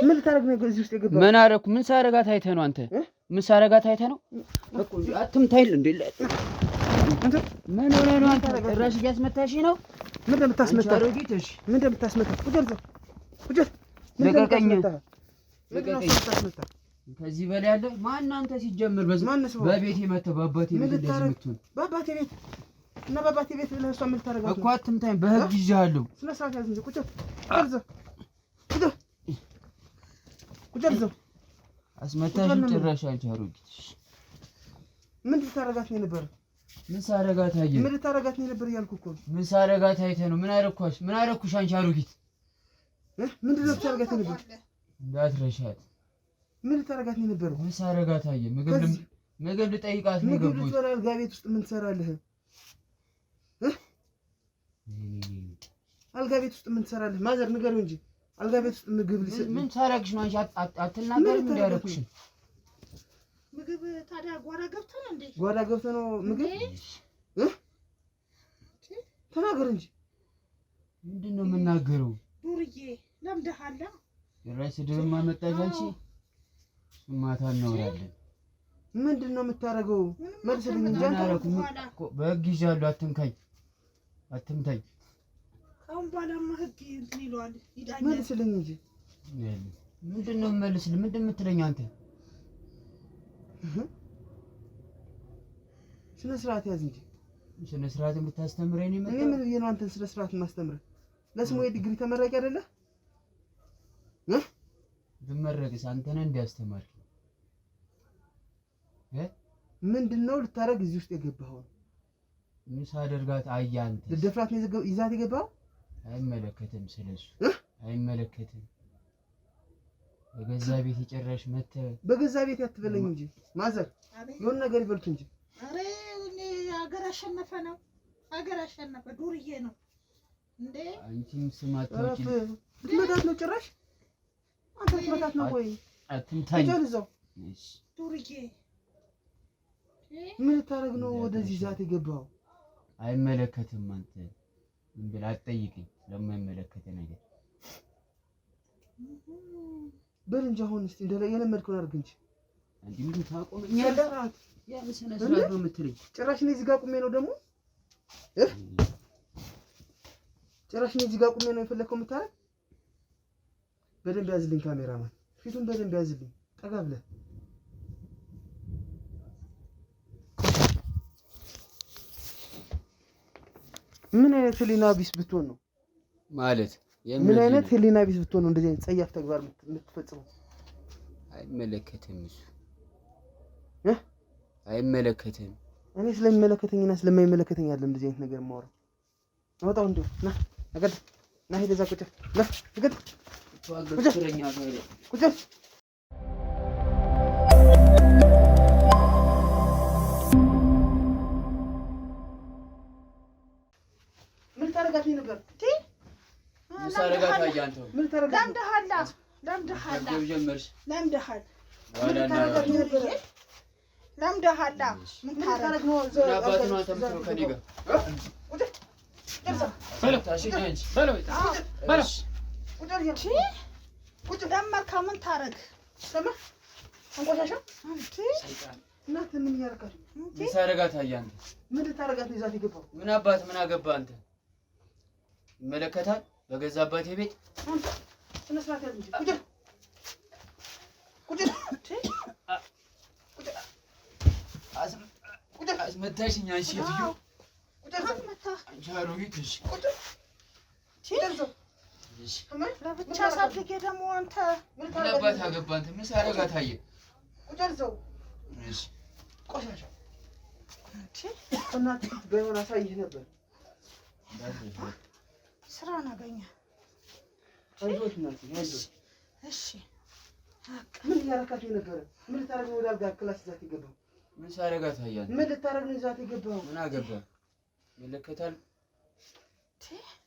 Speaker 3: ምን ልታረግ ነው እዚህ ውስጥ የገባው?
Speaker 2: ምን አደረኩ? ምን ሳረጋት አይተህ ነው አንተ? ምን ሳረጋት አይተህ ነው? አትምታይል እንዴ? ምን ሆነ ነው አንተ? ጭራሽ እያስመታሽ ነው።
Speaker 3: ምን እንደምታስመታ? ምን እንደምታስመታ? ልቀቀኝ።
Speaker 2: ከዚህ በላይ ያለ ማን አንተ? ሲጀምር በቤቴ መተህ በአባቴ ቤት እንደዚህ የምትሆን
Speaker 3: በአባቴ ቤት እና በአባቴ ቤት ብለህ እሷ ምን ታረጋለህ
Speaker 2: እኮ? አትምታኝ፣ በህግ ይዤሃለሁ።
Speaker 3: ስነ ስርዓት ያዝ እንጂ ቁጭ
Speaker 2: አስመታሽን ጭራሽ አንቺ አሮጊት።
Speaker 3: ምን ልታረጋት ነው የነበረ?
Speaker 2: ምን ሳረጋት አየህ?
Speaker 3: ምን ልታረጋት ነው የነበረ እያልኩ እኮ።
Speaker 2: ምን ሳረጋት አይተህ ነው? ምን አረኳሽ? ምን አረኩሽ አንቺ አሮጊት?
Speaker 3: ምንድን ነው ልታረጋት የነበረ?
Speaker 2: እንዳትረሻት።
Speaker 3: ምን ልታረጋት ነው የነበረ?
Speaker 2: ምን ሳረጋት አየህ? ምግብ ልጠይቃት ነው የገባሁት።
Speaker 3: ምግብ ልትበላ አልጋ ቤት ውስጥ ምን ትሰራለህ? አልጋ ቤት ውስጥ ምን ትሰራለህ? ማዘር ንገሪው እንጂ አልጋ ቤት ውስጥ ምግብ
Speaker 2: ምን ታረግሽ ነው አንቺ? አትናገሪም እንዳረግሽ
Speaker 4: ምግብ ታዲያ ጓዳ ገብተህ ነው እንዴ?
Speaker 3: ጓዳ ገብተህ ነው ምግብ ተናገር እንጂ
Speaker 2: ምንድነው የምናገረው?
Speaker 4: ዱርዬ ለምደሃላ
Speaker 2: የራስ ድርማ መጣሽ አንቺ። ማታ እናወራለን።
Speaker 3: ምንድነው የምታረገው? መልስልኝ እንጂ
Speaker 2: አንተ በህግ ይዣለሁ። አትምታኝ።
Speaker 4: ካሁን በኋላማ ህግ እንትን ይለዋል ይዳኛል።
Speaker 3: መልስልኝ እንጂ
Speaker 2: ምንድነው መልስልኝ? ምንድነው የምትለኝ አንተ?
Speaker 3: ስነ ስርዓት ያዝ እንጂ
Speaker 2: ስነ ስርዓት የምታስተምረኝ ነው የመጣው።
Speaker 3: እኔ ምን ብዬሽ ነው አንተን ስነ ስርዓት የማስተምረህ? ለስሙ የዲግሪ ተመራቂ አይደለህ?
Speaker 2: ብመረቅስ አንተ ነህ እንዲያስተማርክ?
Speaker 3: ምንድነው ልታረግ እዚህ ውስጥ የገባኸው?
Speaker 2: ምን ሳደርጋት አየህ አንተ?
Speaker 3: ልደፍራት ነው ይዛት የገባኸው?
Speaker 2: አይመለከትም፣ ስለሱ አይመለከትም። በገዛ ቤት የጨራሽ መተህ
Speaker 3: በገዛ ቤት አትበለኝ እንጂ ማዘር የሆነ ነገር ይበሉት እንጂ።
Speaker 4: አሬ እኔ ሀገር አሸነፈ ነው ሀገር አሸነፈ ዱርዬ ነው እንዴ?
Speaker 2: አንቺም ስማታውቂ
Speaker 3: ልትመታት ነው ጭራሽ? አንተ ልትመታት ነው ወይ?
Speaker 2: አትምታኝ
Speaker 3: ጀልዛው
Speaker 4: ዱርዬ
Speaker 3: ምን ታረግ ነው ወደዚህ ዛት የገባኸው?
Speaker 2: አይመለከትም። አንተ ምን ብለህ አትጠይቅኝ ለማይመለከት ነገር።
Speaker 3: በል እንጂ አሁን እስቲ እንደለ የለመድከውን አድርግ እንጂ።
Speaker 2: አንቺ ምን ታቆመኛለህ? ያ ስነ ስርዓት ነው የምትለኝ?
Speaker 3: ጭራሽ እኔ እዚህ ጋር ቁሜ ነው ደግሞ ጭራሽ እኔ እዚህ ጋር ቁሜ ነው የፈለከው የምታረግ? በደንብ ያዝልኝ ካሜራማን፣ ፊቱን በደንብ ያዝልኝ ጠጋ ብለህ። ምን አይነት ህሊና ቢስ ብትሆን ነው
Speaker 2: ማለት?
Speaker 3: ምን አይነት ህሊና ቢስ ብትሆን ነው እንደዚህ አይነት ጸያፍ ተግባር የምትፈጽመው?
Speaker 2: አይመለከትም እሱ አይመለከትም።
Speaker 3: እኔ ስለሚመለከተኝና ስለማይመለከተኝ አይደለም እንደዚህ አይነት ነገር የማወራው። አውጣው እንደው ና አገድ ና ሄደ እዛ ቁጭ ና አገድ ቁጭ ምን ታረጋት ነበር?
Speaker 2: ምን ታረጋት አያንተ?
Speaker 3: ምን ታረጋት?
Speaker 4: ለምደሃላ
Speaker 2: ጀመርሽ?
Speaker 4: ለምደሃል
Speaker 3: ምን ታረጋት ነበር?
Speaker 4: ለምደሃላ ምን ታረግ ነው?
Speaker 2: አባት ነው ተምሮ ከኔ ጋር በለው ታሽኝ እንጂ በለው
Speaker 4: ቁጭ ደመርካ ምን ታረግ?
Speaker 3: ሰማ አንቆሻሻ አንቺ እናት ምን ያርካል?
Speaker 2: ምን ታረጋት አያንተ?
Speaker 3: ምን ታረጋት ነው ይዛት የገባው?
Speaker 2: ምን አባት ምን አገባ አንተ? ይመለከታል በገዛ አባቴ ቤት
Speaker 3: አንተ ስነ ስርዓት ያዝ እንጂ ቁጭ
Speaker 2: አስመታሽኝ አንቺ ሴትዮ። አንቺ አሮጊት ነሽ።
Speaker 4: ለብቻ ሳድጌ ደግሞ አንተ
Speaker 2: ምን አባት አገባ አንተ? ምን ሳረጋት አየህ?
Speaker 3: ቆሻሻ እናት በሆነ አሳይህ ነበር።
Speaker 4: ስራን አገኘ።
Speaker 3: አይዞሽ እናት አይዞሽ።
Speaker 4: እሺ
Speaker 3: ምን ያረካት ነበር? ምን ታረግ ነው ወደ አልጋ ክላስ ይዛት የገባው?
Speaker 2: ምን ሳረጋት አያት?
Speaker 3: ምን ልታረግ ነው ይዛት የገባው?
Speaker 2: ምን አገባ? ይመለከታል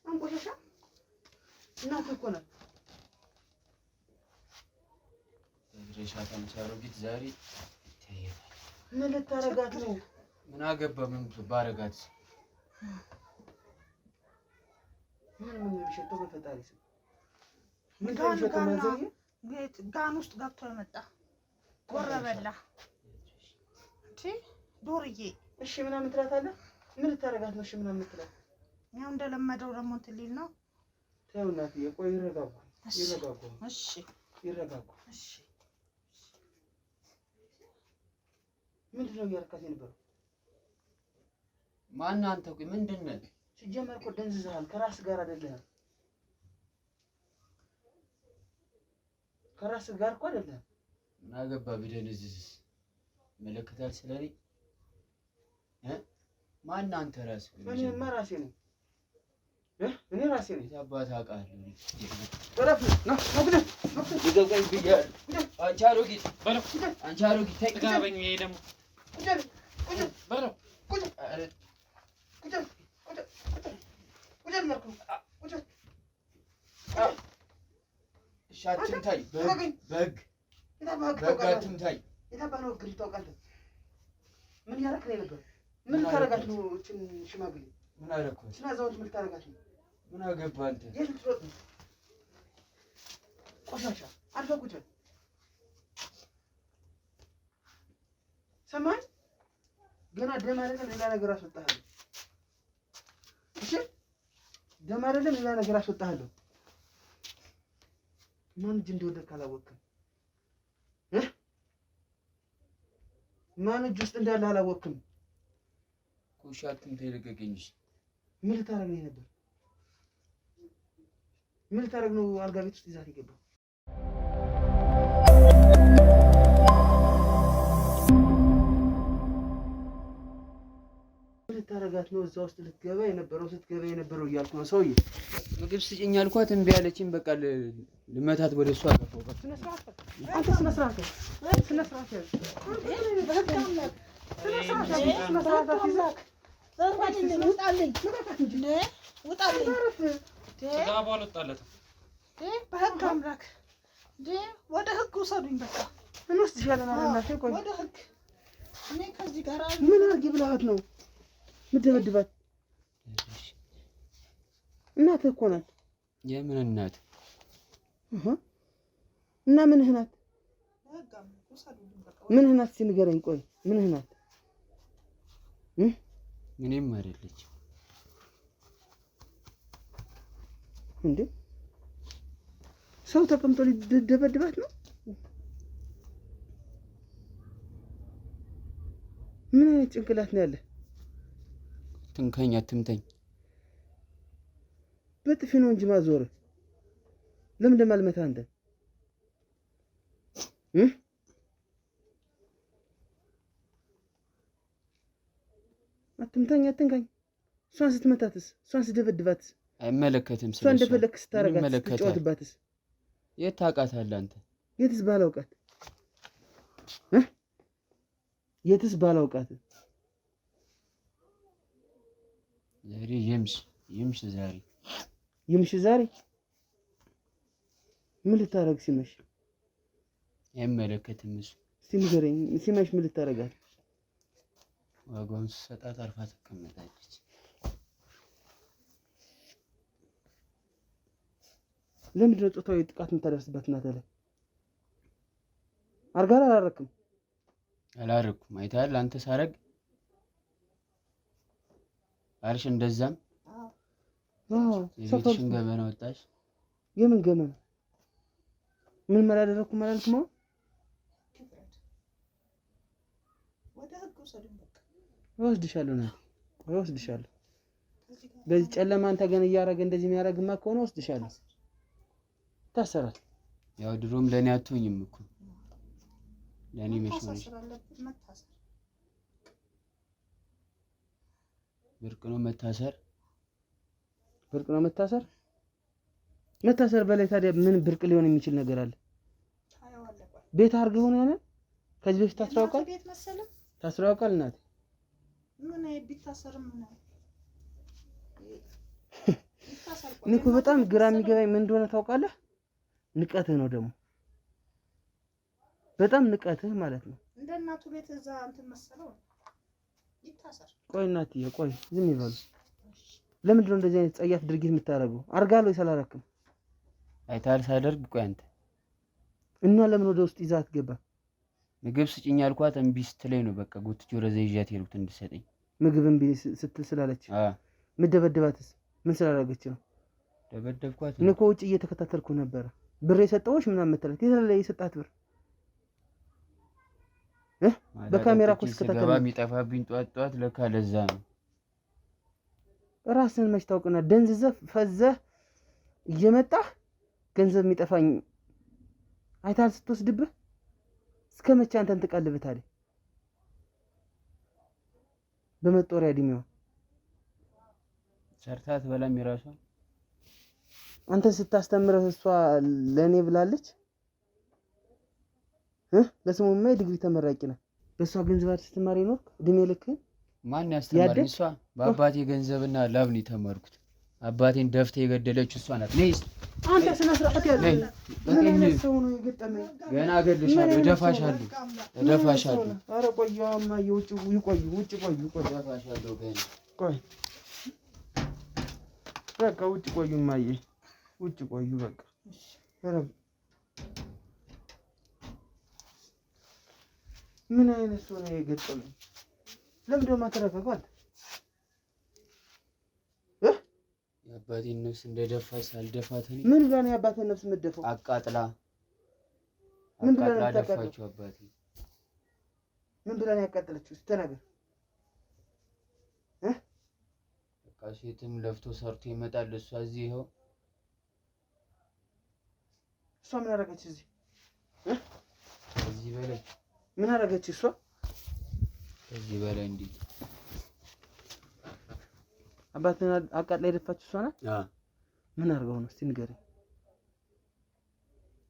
Speaker 3: አንቆሻሻ እናት እኮ ናት።
Speaker 2: በድረሻት አንቺ አሮጊት ዛሬ ይታያል።
Speaker 3: ምን ልታረጋት ነው?
Speaker 2: ምን አገባ? ምን ባረጋት?
Speaker 3: ምን የሚሸተው በፈጣሪ ስም ምን
Speaker 4: ጋን ውስጥ ገብቶ የመጣ ወረበላ ዱርዬ።
Speaker 3: እሺ ምናምን ትላታለህ? ምን ልታረጋት ነው? እሺ ምናምን ትላት?
Speaker 4: ያው እንደለመደው ደግሞ እንትን ሊል ነው።
Speaker 3: ተው እናትዬ፣ ቆይ ይረጋጉ።
Speaker 4: እሺ
Speaker 3: ይረጋጉ። እሺ ምንድን ነው እያረካት የነበረው?
Speaker 2: ማነህ አንተ? ቆይ ምንድን ነህ?
Speaker 3: ሲጀመር እኮ ደንዝዘሃል። ከራስ ጋር አይደለህም። ከራስ ጋር እኮ አይደለህም።
Speaker 2: ምን አገባ ብደንዝዝ? ይመለከታል ስለኔ? ማነህ አንተ ራስህ?
Speaker 3: እኔማ ራሴ ነኝ። እኔ ራሴ ነኝ።
Speaker 2: አባት አውቃለሁ።
Speaker 3: በረፍ ና አብደ
Speaker 2: ይገዛኝ ብያለሁ። አንቺ አሮጊት በለው። አንቺ አሮጊት ተቀበኝ። ይሄ ደግሞ በለው። አትምታኝ። በግ አትምታኝ።
Speaker 3: የታባነው ግል ታውቃለህ? ምን ያረክ ነው ነበር? ምን ታረጋት ነው? እቺን ሽማግሌ
Speaker 2: ምን አደረኩት?
Speaker 3: ስናዛውት ምን ታረጋት ነው?
Speaker 2: ምን አገባህ አንተ?
Speaker 3: የት ልትሮጥ ነው? ቆሻሻ አልፈህ ቁጭ በል። ሰማኝ። ገና ደም አይደለም ሌላ ነገር አስወጣሃለሁ። እሺ ደም አይደለም ሌላ ነገር አስወጣሃለሁ። ማን እጅ እንደወደድክ አላወቅም። ማን እጅ ውስጥ እንዳለ አላወቅም።
Speaker 2: ኩሻቱን ተለቀቀኝ።
Speaker 3: ምን ልታረግ ነው ነበር? ምን ልታረግ ነው አልጋ ቤት ውስጥ ይዛት የገባው? ምን ልታረጋት ነው? እዛ ውስጥ ልትገባ የነበረው እያልኩ ነው ሰውዬ።
Speaker 2: ምግብ ስጭኝ አልኳት እምቢ አለችኝ። በቃ ልመታት ወደ እሷ ገባሁ።
Speaker 3: ስነ ስርዓት
Speaker 4: በህግ አምላክ ወደ ህግ ውሰዱኝ። በቃ
Speaker 3: እንወስድሻለን። እናቴ ቆይ
Speaker 4: ወደ ህግ እኔ ከዚህ ጋር
Speaker 3: ምን አድርጊ ብለሃት ነው የምትደበድባት? እናትህ እኮ ናት።
Speaker 2: የምን እናት?
Speaker 3: እና ምንህ ናት? ምንህ ናት? እስኪ ንገረኝ። ቆይ ምንህ ናት?
Speaker 2: ምንም አይደለች
Speaker 3: እንዴ? ሰው ተቀምጦ ሊደበድባት ነው? ምን አይነት ጭንቅላት ነው ያለ?
Speaker 2: ትንከኝ አትምተኝ።
Speaker 3: በጥፊ ነው እንጂ ማዞር ለምን እንደማልመታ አንተ አትምታኝ፣ አትንካኝ። እሷን ስትመታትስ? እሷን ስትደበድባትስ?
Speaker 2: አይመለከትም።
Speaker 3: እሷን እንደፈለክ ስታረጋት ስትጫወትባትስ?
Speaker 2: የት ታውቃታለህ አንተ?
Speaker 3: የትስ ባላውቃት የትስ ባላውቃት።
Speaker 2: ዛሬ ይምሽ
Speaker 3: ዛሬ ምን ልታረግ ሲመሽ?
Speaker 2: አይመለከትም እሱ።
Speaker 3: እስቲ ንገረኝ፣ ሲመሽ ምን ልታረጋት?
Speaker 2: ዋጋውን ሰጣት አርፋ ተቀመጣለች።
Speaker 3: ለምንድን ነው ጾታዊ ጥቃት የምታደርስበት? እናት ላይ አርጋር አላረክም?
Speaker 2: አላረኩም። አይተሃል አንተ ሳረግ አልሽ። እንደዛም የቤትሽን ገመና ወጣሽ።
Speaker 3: የምን ገመና? ምን አላደረኩም አላልኩም?
Speaker 4: ወደ ህግ ውሰዱኝ። በቃ
Speaker 3: እወስድሻለሁ ናት፣ እወስድሻለሁ። በዚህ ጨለማ አንተ ገና እያደረገ እንደዚህ የሚያደርግማ ከሆነ እወስድሻለሁ። ታሰራል።
Speaker 2: ያው ድሮም ለኔ አትሆኝም እኮ ለኔ መሽሞሽ ብርቅ ነው መታሰር። መታሰር በላይ ታዲያ ምን ብርቅ ሊሆን የሚችል ነገር አለ? ቤት አድርገው ሆነ ያለ ከዚህ በፊት ታስራውቃል?
Speaker 4: ቤት መሰለህ
Speaker 3: ታስራውቃል? እናት
Speaker 4: ምን ቢታሰርም ነው።
Speaker 3: እኔ እኮ በጣም ግራ የሚገባኝ ምን እንደሆነ ታውቃለህ? ንቀትህ ነው ደግሞ፣ በጣም ንቀትህ ማለት ነው።
Speaker 4: እንደ እናቱ ቤት እዛ እንትን መሰለው ይታሰር።
Speaker 3: ቆይ እናትዬ ቆይ ዝም ይበሉ። ለምንድን ነው እንደዚህ አይነት ጸያፍ ድርጊት የምታደርገው? አርጋለሁ ይሰላልክም
Speaker 2: አይታል ሳደርግ። ቆይ አንተ
Speaker 3: እና ለምን ወደ ውስጥ ይዛት ገባ?
Speaker 2: ምግብ ስጭኝ አልኳት እምቢ ስትለኝ ነው በቃ ጎትቼ ወደ ዘይዣት ሄድኩት እንድትሰጠኝ።
Speaker 3: ምግብ እምቢ ስትል ስላለች? ምደበድባትስ ምን ስላደረገች ነው?
Speaker 2: ደበደብኳት።
Speaker 3: እኔ እኮ ውጭ እየተከታተልኩ ነበረ። ብር የሰጠሁሽ ምናምን መተለት የተለየ የሰጣት ብር በካሜራ እኮ ስከታተል
Speaker 2: ገባ የሚጠፋብኝ ጧት ለካ ለዛ ነው።
Speaker 3: ራስህን መች ታውቅና ደንዝዘህ ፈዘህ እየመጣህ ገንዘብ የሚጠፋኝ አይታል ስትወስድብህ እስከ መቼ አንተን ትቀልብህ ታዲያ? በመጦሪያ እድሜዋ
Speaker 2: ሰርታት በላም የራሷ
Speaker 3: አንተን ስታስተምርህ እሷ ለኔ ብላለች። ለስሙማ የዲግሪ ተመራቂ ነህ። በእሷ ገንዘብ ስትማር ይኖርክ እድሜ ልክህን።
Speaker 2: ማን ያስተማረኝ? እሷ በአባቴ ገንዘብና ላብ ነው የተማርኩት። አባቴን ደፍታ የገደለችው እሷ ናት። ነይ
Speaker 3: አንተ ስነ ስርዓት ያዝ። ምን አይነት ሰው ነው የገጠመኝ?
Speaker 2: ገና እገልሻለሁ፣ እደፋሻለሁ።
Speaker 3: ኧረ ቆይ እማዬ ውጭ ቆዩ፣
Speaker 2: እደፋሻለሁ ገና።
Speaker 3: ቆይ በቃ ውጭ ቆዩ እማዬ፣ ውጭ ቆዩ በቃ። ኧረ ምን አይነት ሰው ነው የገጠመኝ? ለምንድን ነው የማትረጋጋው አንተ?
Speaker 2: የአባቴን ነፍስ እንደደፋች ሳልደፋት እኔ
Speaker 3: ምን ብላ ነው የአባቴን ነፍስ የምትደፋው?
Speaker 2: አቃጥላ ደፋችው አባቴ።
Speaker 3: ምን ብላ ነው ያቃጠለችው? እስኪ ተናገር።
Speaker 2: በቃ ሴትም ለፍቶ ሰርቶ ይመጣል። እሷ እዚህ ይኸው።
Speaker 3: እሷ ምን አደረገች እዚህ?
Speaker 2: ከዚህ በላይ
Speaker 3: ምን አደረገች እሷ?
Speaker 2: ከዚህ በላይ እንዴት?
Speaker 3: አባትን አቃጥላ የደፋች እሷ ናት? ምን አድርገው ነው? እስቲ ንገረኝ።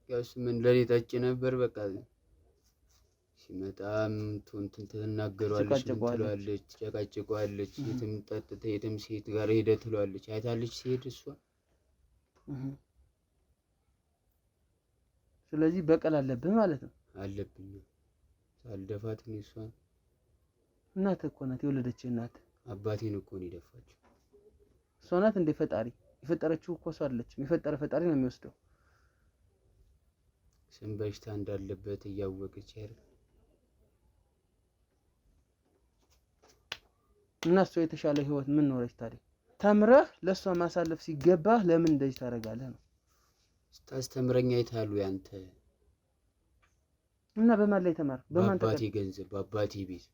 Speaker 2: ያስ ምን ለኔ ጠጭ ነበር። በቃ ሲመጣም እንትን ትናገሯለች፣ ትሏለች፣ ትጨቃጭቋለች። የትም ጠጥታ የትም ሴት ጋር ሄደ ትሏለች። አይታለች ሲሄድ እሷ።
Speaker 3: ስለዚህ በቀል አለብህ ማለት ነው?
Speaker 2: አለብኝ። ሳልደፋት ነው እሷን።
Speaker 3: እናትህ እኮ ናት የወለደችህ እናት።
Speaker 2: አባቴን እኮ ነው የደፋችው።
Speaker 3: እሷ ናት እንደ ፈጣሪ የፈጠረችው እኮ እሷ አይደለችም። የፈጠረ ፈጣሪ ነው የሚወስደው።
Speaker 2: ስም በሽታ እንዳለበት እያወቀች አይደል?
Speaker 3: እና እሷ የተሻለ ህይወት ምን ኖረች ታዲያ? ተምረህ ለእሷ ማሳለፍ ሲገባህ ለምን እንደዚህ ታደርጋለህ ነው?
Speaker 2: ስታስተምረኝ አይታሉ ያንተ
Speaker 3: እና በማን ላይ ተማር? በማን
Speaker 2: በአባቴ ገንዘብ፣ በአባቴ ቤት፣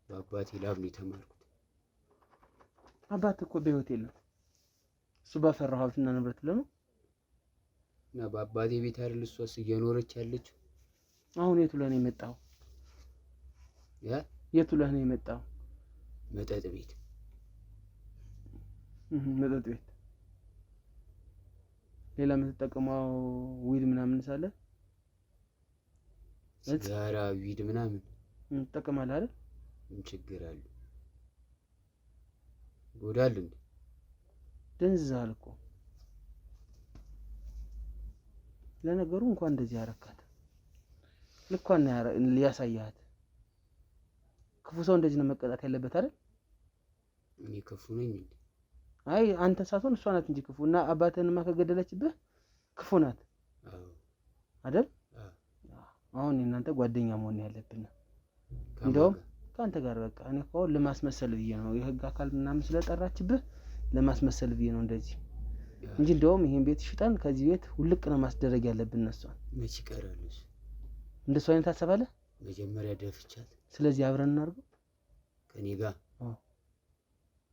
Speaker 2: በአባቴ ላብ ነው የተማርኩት።
Speaker 3: አባት እኮ በህይወት የለም። እሱ ባፈራው ሀብትና ንብረት ነው።
Speaker 2: እና በአባቴ ቤት አይደል እሷስ እየኖረች ያለችው?
Speaker 3: አሁን የቱ ላይ ነው የመጣው? የቱ ላይ ነው የመጣው?
Speaker 2: መጠጥ ቤት።
Speaker 3: መጠጥ ቤት። ሌላ የምትጠቀመው ዊድ ምናምን ሳለ?
Speaker 2: ሲጋራ፣ ዊድ ምናምን
Speaker 3: ትጠቀማለህ አይደል?
Speaker 2: ምን ችግር አለ? ጎዳል እንዴ?
Speaker 3: ደንዝዛል እኮ። ለነገሩ እንኳን እንደዚህ አረካት ልኳን ሊያሳያት። ክፉ ሰው እንደዚህ ነው መቀጣት ያለበት አይደል?
Speaker 2: እኔ ክፉ ነኝ እንዴ?
Speaker 3: አይ አንተ ሳትሆን እሷ ናት እንጂ ክፉ። እና አባትህንማ ከገደለችብህ ክፉ ናት አይደል? አሁን እናንተ ጓደኛ መሆን ያለብን። እንደውም ከአንተ ጋር በቃ እኔ እኮ ለማስመሰል ብዬ ነው የህግ አካል ምናምን ስለጠራችብህ ለማስመሰል ብዬ ነው እንደዚህ እንጂ እንደውም ይሄን ቤት ሽጠን ከዚህ ቤት ውልቅ ነው ማስደረግ ያለብን። እነሷን
Speaker 2: መች ይቀራልሽ?
Speaker 3: እንደሱ አይነት ታሰባለህ?
Speaker 2: መጀመሪያ ደፍቻት።
Speaker 3: ስለዚህ አብረን እናድርገው
Speaker 2: ከኔ ጋር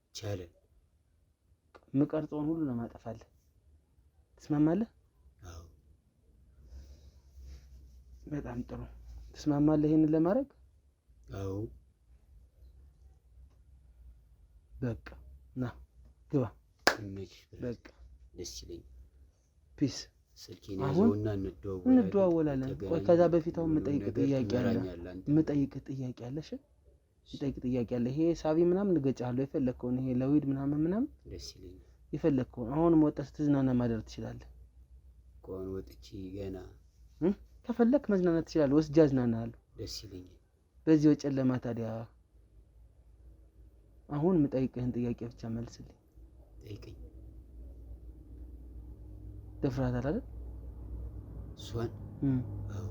Speaker 2: ይቻላል።
Speaker 3: ምቀርጸውን ሁሉ ነው ማጠፋለህ። ትስማማለህ?
Speaker 2: አዎ።
Speaker 3: በጣም ጥሩ። ትስማማለህ ይሄንን ለማድረግ?
Speaker 2: አዎ።
Speaker 3: በቃ ና ግባ።
Speaker 2: በቃ ደስ ይለኛል።
Speaker 3: ፒስ።
Speaker 2: ስልኬን ያዘውና
Speaker 3: እንደዋወላለን። ቆይ ከዛ በፊት አሁን የምጠይቅ ጥያቄ አለ። የምጠይቅ ጥያቄ አለ። እሺ የምጠይቅ ጥያቄ አለ። ይሄ ሳቢ ምናምን እገጫለሁ። የፈለከውን ይሄ ለዊድ ምናምን
Speaker 2: ደስ ይለኛል። የፈለከውን
Speaker 3: አሁንም ወጣት ስትዝናና ማደር ትችላለህ።
Speaker 2: ቆን ወጥቼ ገና
Speaker 3: ከፈለክ መዝናናት ትችላለህ። ወስጄ አዝናናለሁ።
Speaker 2: ደስ ይለኛል።
Speaker 3: በዚህ ወጨለማ ታዲያ አሁን የምጠይቅህን ጥያቄ ብቻ መልስልኝ።
Speaker 2: ጠይቀኝ።
Speaker 3: ደፍራታል አይደል?
Speaker 2: እሷን? አዎ።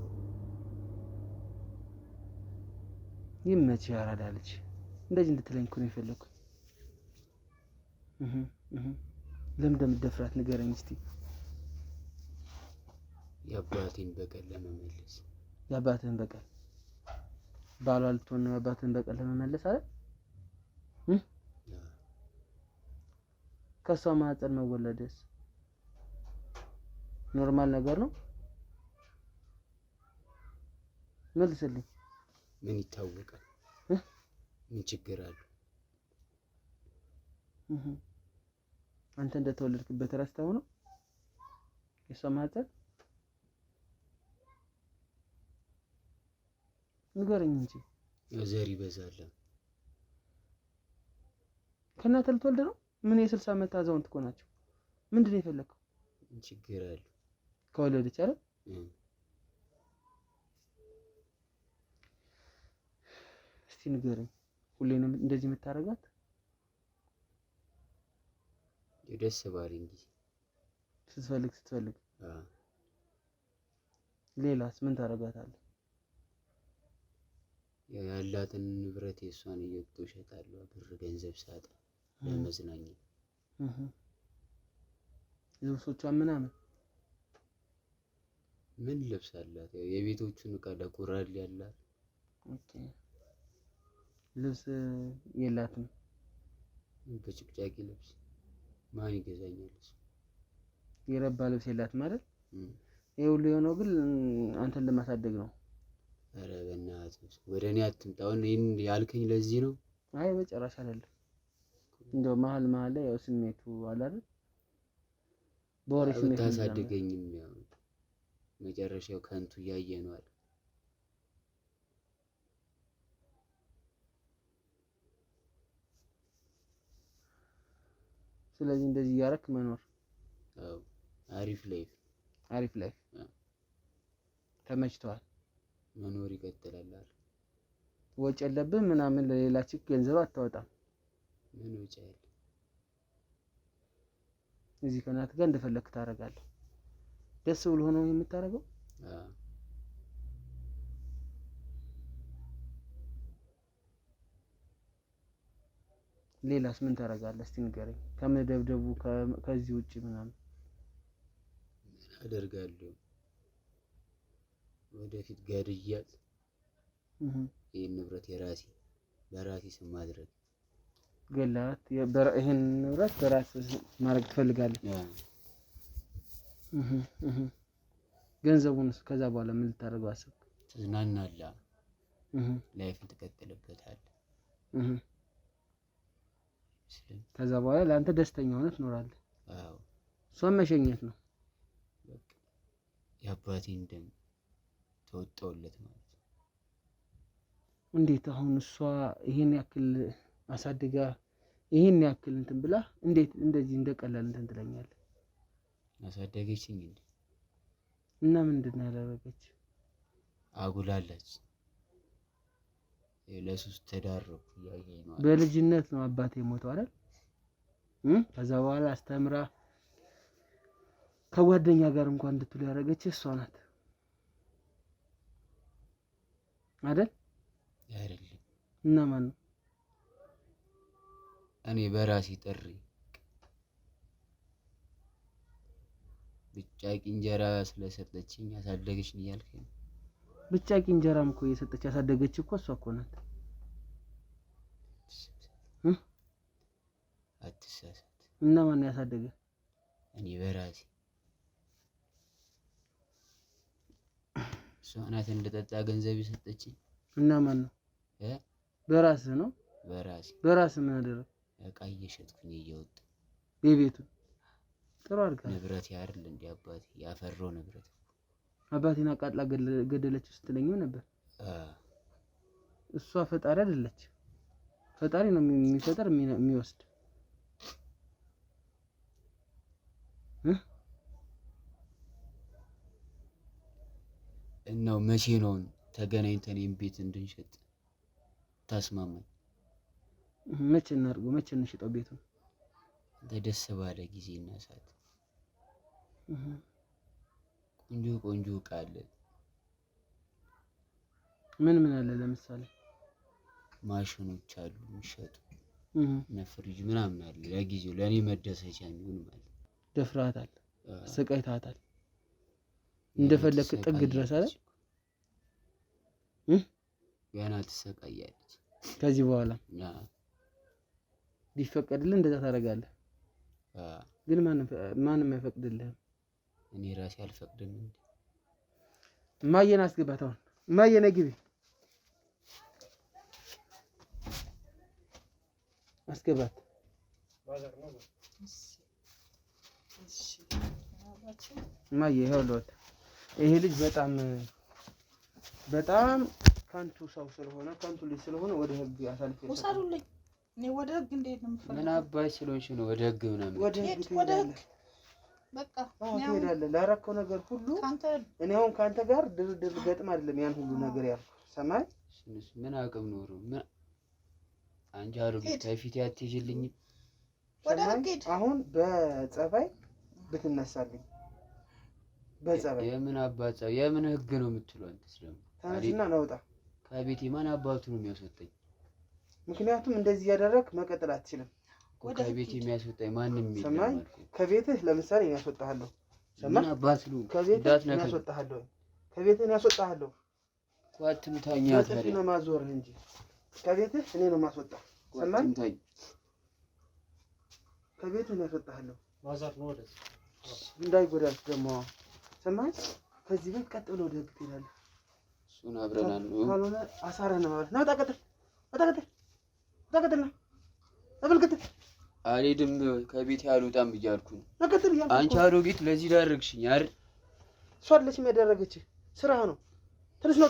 Speaker 3: ይመችህ ያራዳ ልጅ። እንደዚህ እንድትለኝ እኮ ነው የፈለኩት። ለምን እንደምትደፍራት ንገረኝ እስቲ።
Speaker 2: የአባቴን በቀል ለመመለስ።
Speaker 3: የአባትህን በቀል? ባሏ ልትሆን ነው የአባትህን በቀል ለመመለስ አይደል? ከሷ ማህፀን መወለድስ ኖርማል ነገር ነው? መልስልኝ።
Speaker 2: ምን ይታወቃል? ምን ችግር አለው?
Speaker 3: አንተ እንደተወለድክበት ረስተኸው ነው የሷ ማህፀን? ንገረኝ እንጂ።
Speaker 2: ዘር ይበዛል።
Speaker 3: ከእናትህ ልትወልድ ነው? ምን የ60 ዓመት አዛውንት እኮ ናቸው። ምንድን ነው የፈለከው?
Speaker 2: ችግር አለ
Speaker 3: ከወለደች አይደል? እስቲ ንገረኝ፣ ሁሌንም እንደዚህ የምታረጋት?
Speaker 2: ደስ ባለኝ ጊዜ
Speaker 3: ስትፈልግ። ሌላስ ምን ታረጋታለህ?
Speaker 2: ያላትን ንብረት የሷን እየወጣሁ እሸጣለሁ፣ ብር ገንዘብ ሳጣ ለመዝናኛ።
Speaker 3: ልብሶቿን ምናምን
Speaker 2: ምን ልብስ አላት? ያው የቤቶቹን ዕቃ ለቁራል ያላት።
Speaker 3: ኦኬ ልብስ የላትም።
Speaker 2: በጭቅጫቂ ልብስ ማን ይገዛኛል?
Speaker 3: የረባ ልብስ የላትም ማለት ይሄ ሁሉ የሆነው ግን አንተን ለማሳደግ ነው።
Speaker 2: ኧረ በእናትህ ወደ እኔ አትምጣ። አሁን ይሄን ያልከኝ ለዚህ ነው?
Speaker 3: አይ በጭራሽ አይደለም። እንደው መሀል ላይ ያው ስሜቱ አለ አይደል? በወሬ ስሜት
Speaker 2: ታሳድገኝም ያው መጨረሻው ከንቱ እያየ ነው አይደል?
Speaker 3: ስለዚህ እንደዚህ እያደረክ መኖር
Speaker 2: አሪፍ ላይፍ
Speaker 3: ተመችቷል።
Speaker 2: መኖር ይቀጥላል አይደል?
Speaker 3: ወጭ የለብህም ምናምን ለሌላ ችግር ገንዘብ አታወጣም።
Speaker 2: ምን ወጭ አለ?
Speaker 3: እዚህ ከናት ጋር እንደፈለክ ታደርጋለህ። ደስ ብሎ ሆኖ የምታደርገው? ሌላስ ምን ታደርጋለህ? እስቲ ንገረኝ። ከመደብደቡ ከዚህ ውጪ ምናምን
Speaker 2: አደርጋለሁ? ወደፊት ገድያት ይሄን ንብረት በራሴ ስም ማድረግ።
Speaker 3: ገላት ይሄን ንብረት በራስ ማድረግ ትፈልጋለህ? ገንዘቡንስ ከዛ በኋላ ምን ልታደርገው አሰብክ?
Speaker 2: ትዝናናለህ፣ ላይፍን ትቀጥልበታለህ።
Speaker 3: ከዛ በኋላ ለአንተ ደስተኛ ሆነህ ትኖራለህ።
Speaker 2: አዎ
Speaker 3: እሷን መሸኘት ነው
Speaker 2: በቃ። የአባቴን ደም ተወጣውለት ማለት ነው።
Speaker 3: እንዴት አሁን እሷ ይሄን ያክል አሳድጋ ይሄን ያክል እንትን ብላ እንዴት እንደዚህ እንደቀላል እንትን ትለኛለህ?
Speaker 2: አሳደገችኝ እንዴ?
Speaker 3: እና ምንድን ነው ያደረገች?
Speaker 2: አጉላላች። ለሱስ ተዳረኩ እያየኝ ነው።
Speaker 3: በልጅነት ነው አባቴ ሞተው አይደል? ከዛ በኋላ አስተምራ ከጓደኛ ጋር እንኳን እንድትሉ ያደረገች እሷ ናት አይደል?
Speaker 2: አይደለም።
Speaker 3: እና ማን ነው?
Speaker 2: እኔ በራሴ ጥሪ ብቻቂ እንጀራ ስለሰጠችኝ ያሳደገችኝ እያልከኝ?
Speaker 3: ብቻቂ እንጀራም እኮ እየሰጠች ያሳደገች እኮ እሷ እኮ ናት።
Speaker 2: አትሳሳት።
Speaker 3: እና ማን ነው ያሳደገ?
Speaker 2: እኔ በራሴ። እሷ ናት እንደጠጣ ገንዘብ የሰጠችኝ።
Speaker 3: እና ማን ነው? በራስህ ነው? በራስህ ምን አደረግ?
Speaker 2: ዕቃ እየሸጥኩኝ እየወጣሁ
Speaker 3: የቤቱን ጥሩ አድርጋ።
Speaker 2: ንብረት ያርል እንደ አባቴ ያፈራው ንብረት።
Speaker 3: አባቴን አቃጥላ ገደለችው ስትለኝም ነበር። እሷ ፈጣሪ አይደለች። ፈጣሪ ነው የሚፈጠር የሚወስድ።
Speaker 2: እናው መቼ ነው ተገናኝተን ቤት እንድንሸጥ ታስማማኝ?
Speaker 3: መቼ እናድርገው? መቼ እንሽጠው ቤቱን?
Speaker 2: ደስ ባለ ጊዜና ሰዓት። ቆንጆ ዕቃ አለ።
Speaker 3: ምን አለ? ለምሳሌ
Speaker 2: ማሽኖች አሉ የሚሸጡ እና ፍሪጅ ምናምን አለ። ለጊዜው ለኔ መደሰቻ የሚሆን ማለት።
Speaker 3: ደፍራታል፣ ስቃይታታል፣ እንደፈለክ ጥግ ድረስ አይደል?
Speaker 2: ገና ትሰቃያለች።
Speaker 3: ከዚህ በኋላ ቢፈቀድልህ እንደዛ ታደርጋለህ። ግን ማንም አይፈቅድልህም።
Speaker 2: እኔ ራሴ አልፈቅድም እንዴ?
Speaker 3: እማዬን አስገባት። አሁን እማዬ ነይ ግቢ፣ አስገባት። እማዬ ይኸውልዎት፣ ይሄ ልጅ በጣም ከንቱ ሰው ስለሆነ ከንቱ ልጅ ስለሆነ ወደ ህግ አሳልፌ
Speaker 4: ውሰዱልኝ። እኔ ወደ ህግ እንዴት ነው የምፈልገው?
Speaker 2: ምን አባይ ስለሆንሽ ነው ወደ ህግ ምናምን?
Speaker 3: ወደ ህግ
Speaker 4: በቃ
Speaker 3: ትሄዳለህ። ላረከው ነገር ሁሉ እኔ አሁን ካንተ ጋር ድርድር ገጥም አይደለም ያን ሁሉ ነገር ያልኩህ። ሰማይ
Speaker 2: ምን አቅም ኖሮ ምን አንቺ አሮጊት ከፊት ያትይልኝ።
Speaker 3: አሁን በጸባይ ብትነሳልኝ በጸባይ
Speaker 2: የምን አባጻ የምን ህግ ነው የምትለው አንተ? ስለምን
Speaker 3: ታነስና ናውጣ
Speaker 2: ከቤቴ ማን አባቱ ነው የሚያስወጣኝ?
Speaker 3: ምክንያቱም እንደዚህ ያደረክ መቀጠል አትችልም።
Speaker 2: ከቤቴ የሚያስወጣኝ ማንም የለም አልኩ።
Speaker 3: ከቤትህ ለምሳሌ ያስወጣሃለሁ።
Speaker 2: ሰማይ አባቱ
Speaker 3: ከቤትህ ያስወጣሃለሁ። ከቤትህ ያስወጣሃለሁ።
Speaker 2: ቋጥምታኛ ታሪ
Speaker 3: ነው ማዞርህ እንጂ ከቤትህ እኔ ነው ማስወጣ። ሰማይ ከቤትህ ያስወጣሃለሁ። ማዛር ነው ወደዚህ እንዳይጎዳት ደግሞ ሰማይ ከዚህ ቤት ቀጥ ብሎ ወደ ህግ ትሄዳለህ።
Speaker 2: እሱን አብረናል ነው
Speaker 3: ካልሆነ አሳረን ማለት ነው። ታቀጥል አብልከት
Speaker 2: አልሄድም ከቤት ያልወጣም ብያልኩ ነው። አንቺ አሮጊት ለዚህ ዳረግሽኝ አይደል?
Speaker 3: እሷ አይደለችም ያደረገች ስራህ ነው። ትንሽ ነው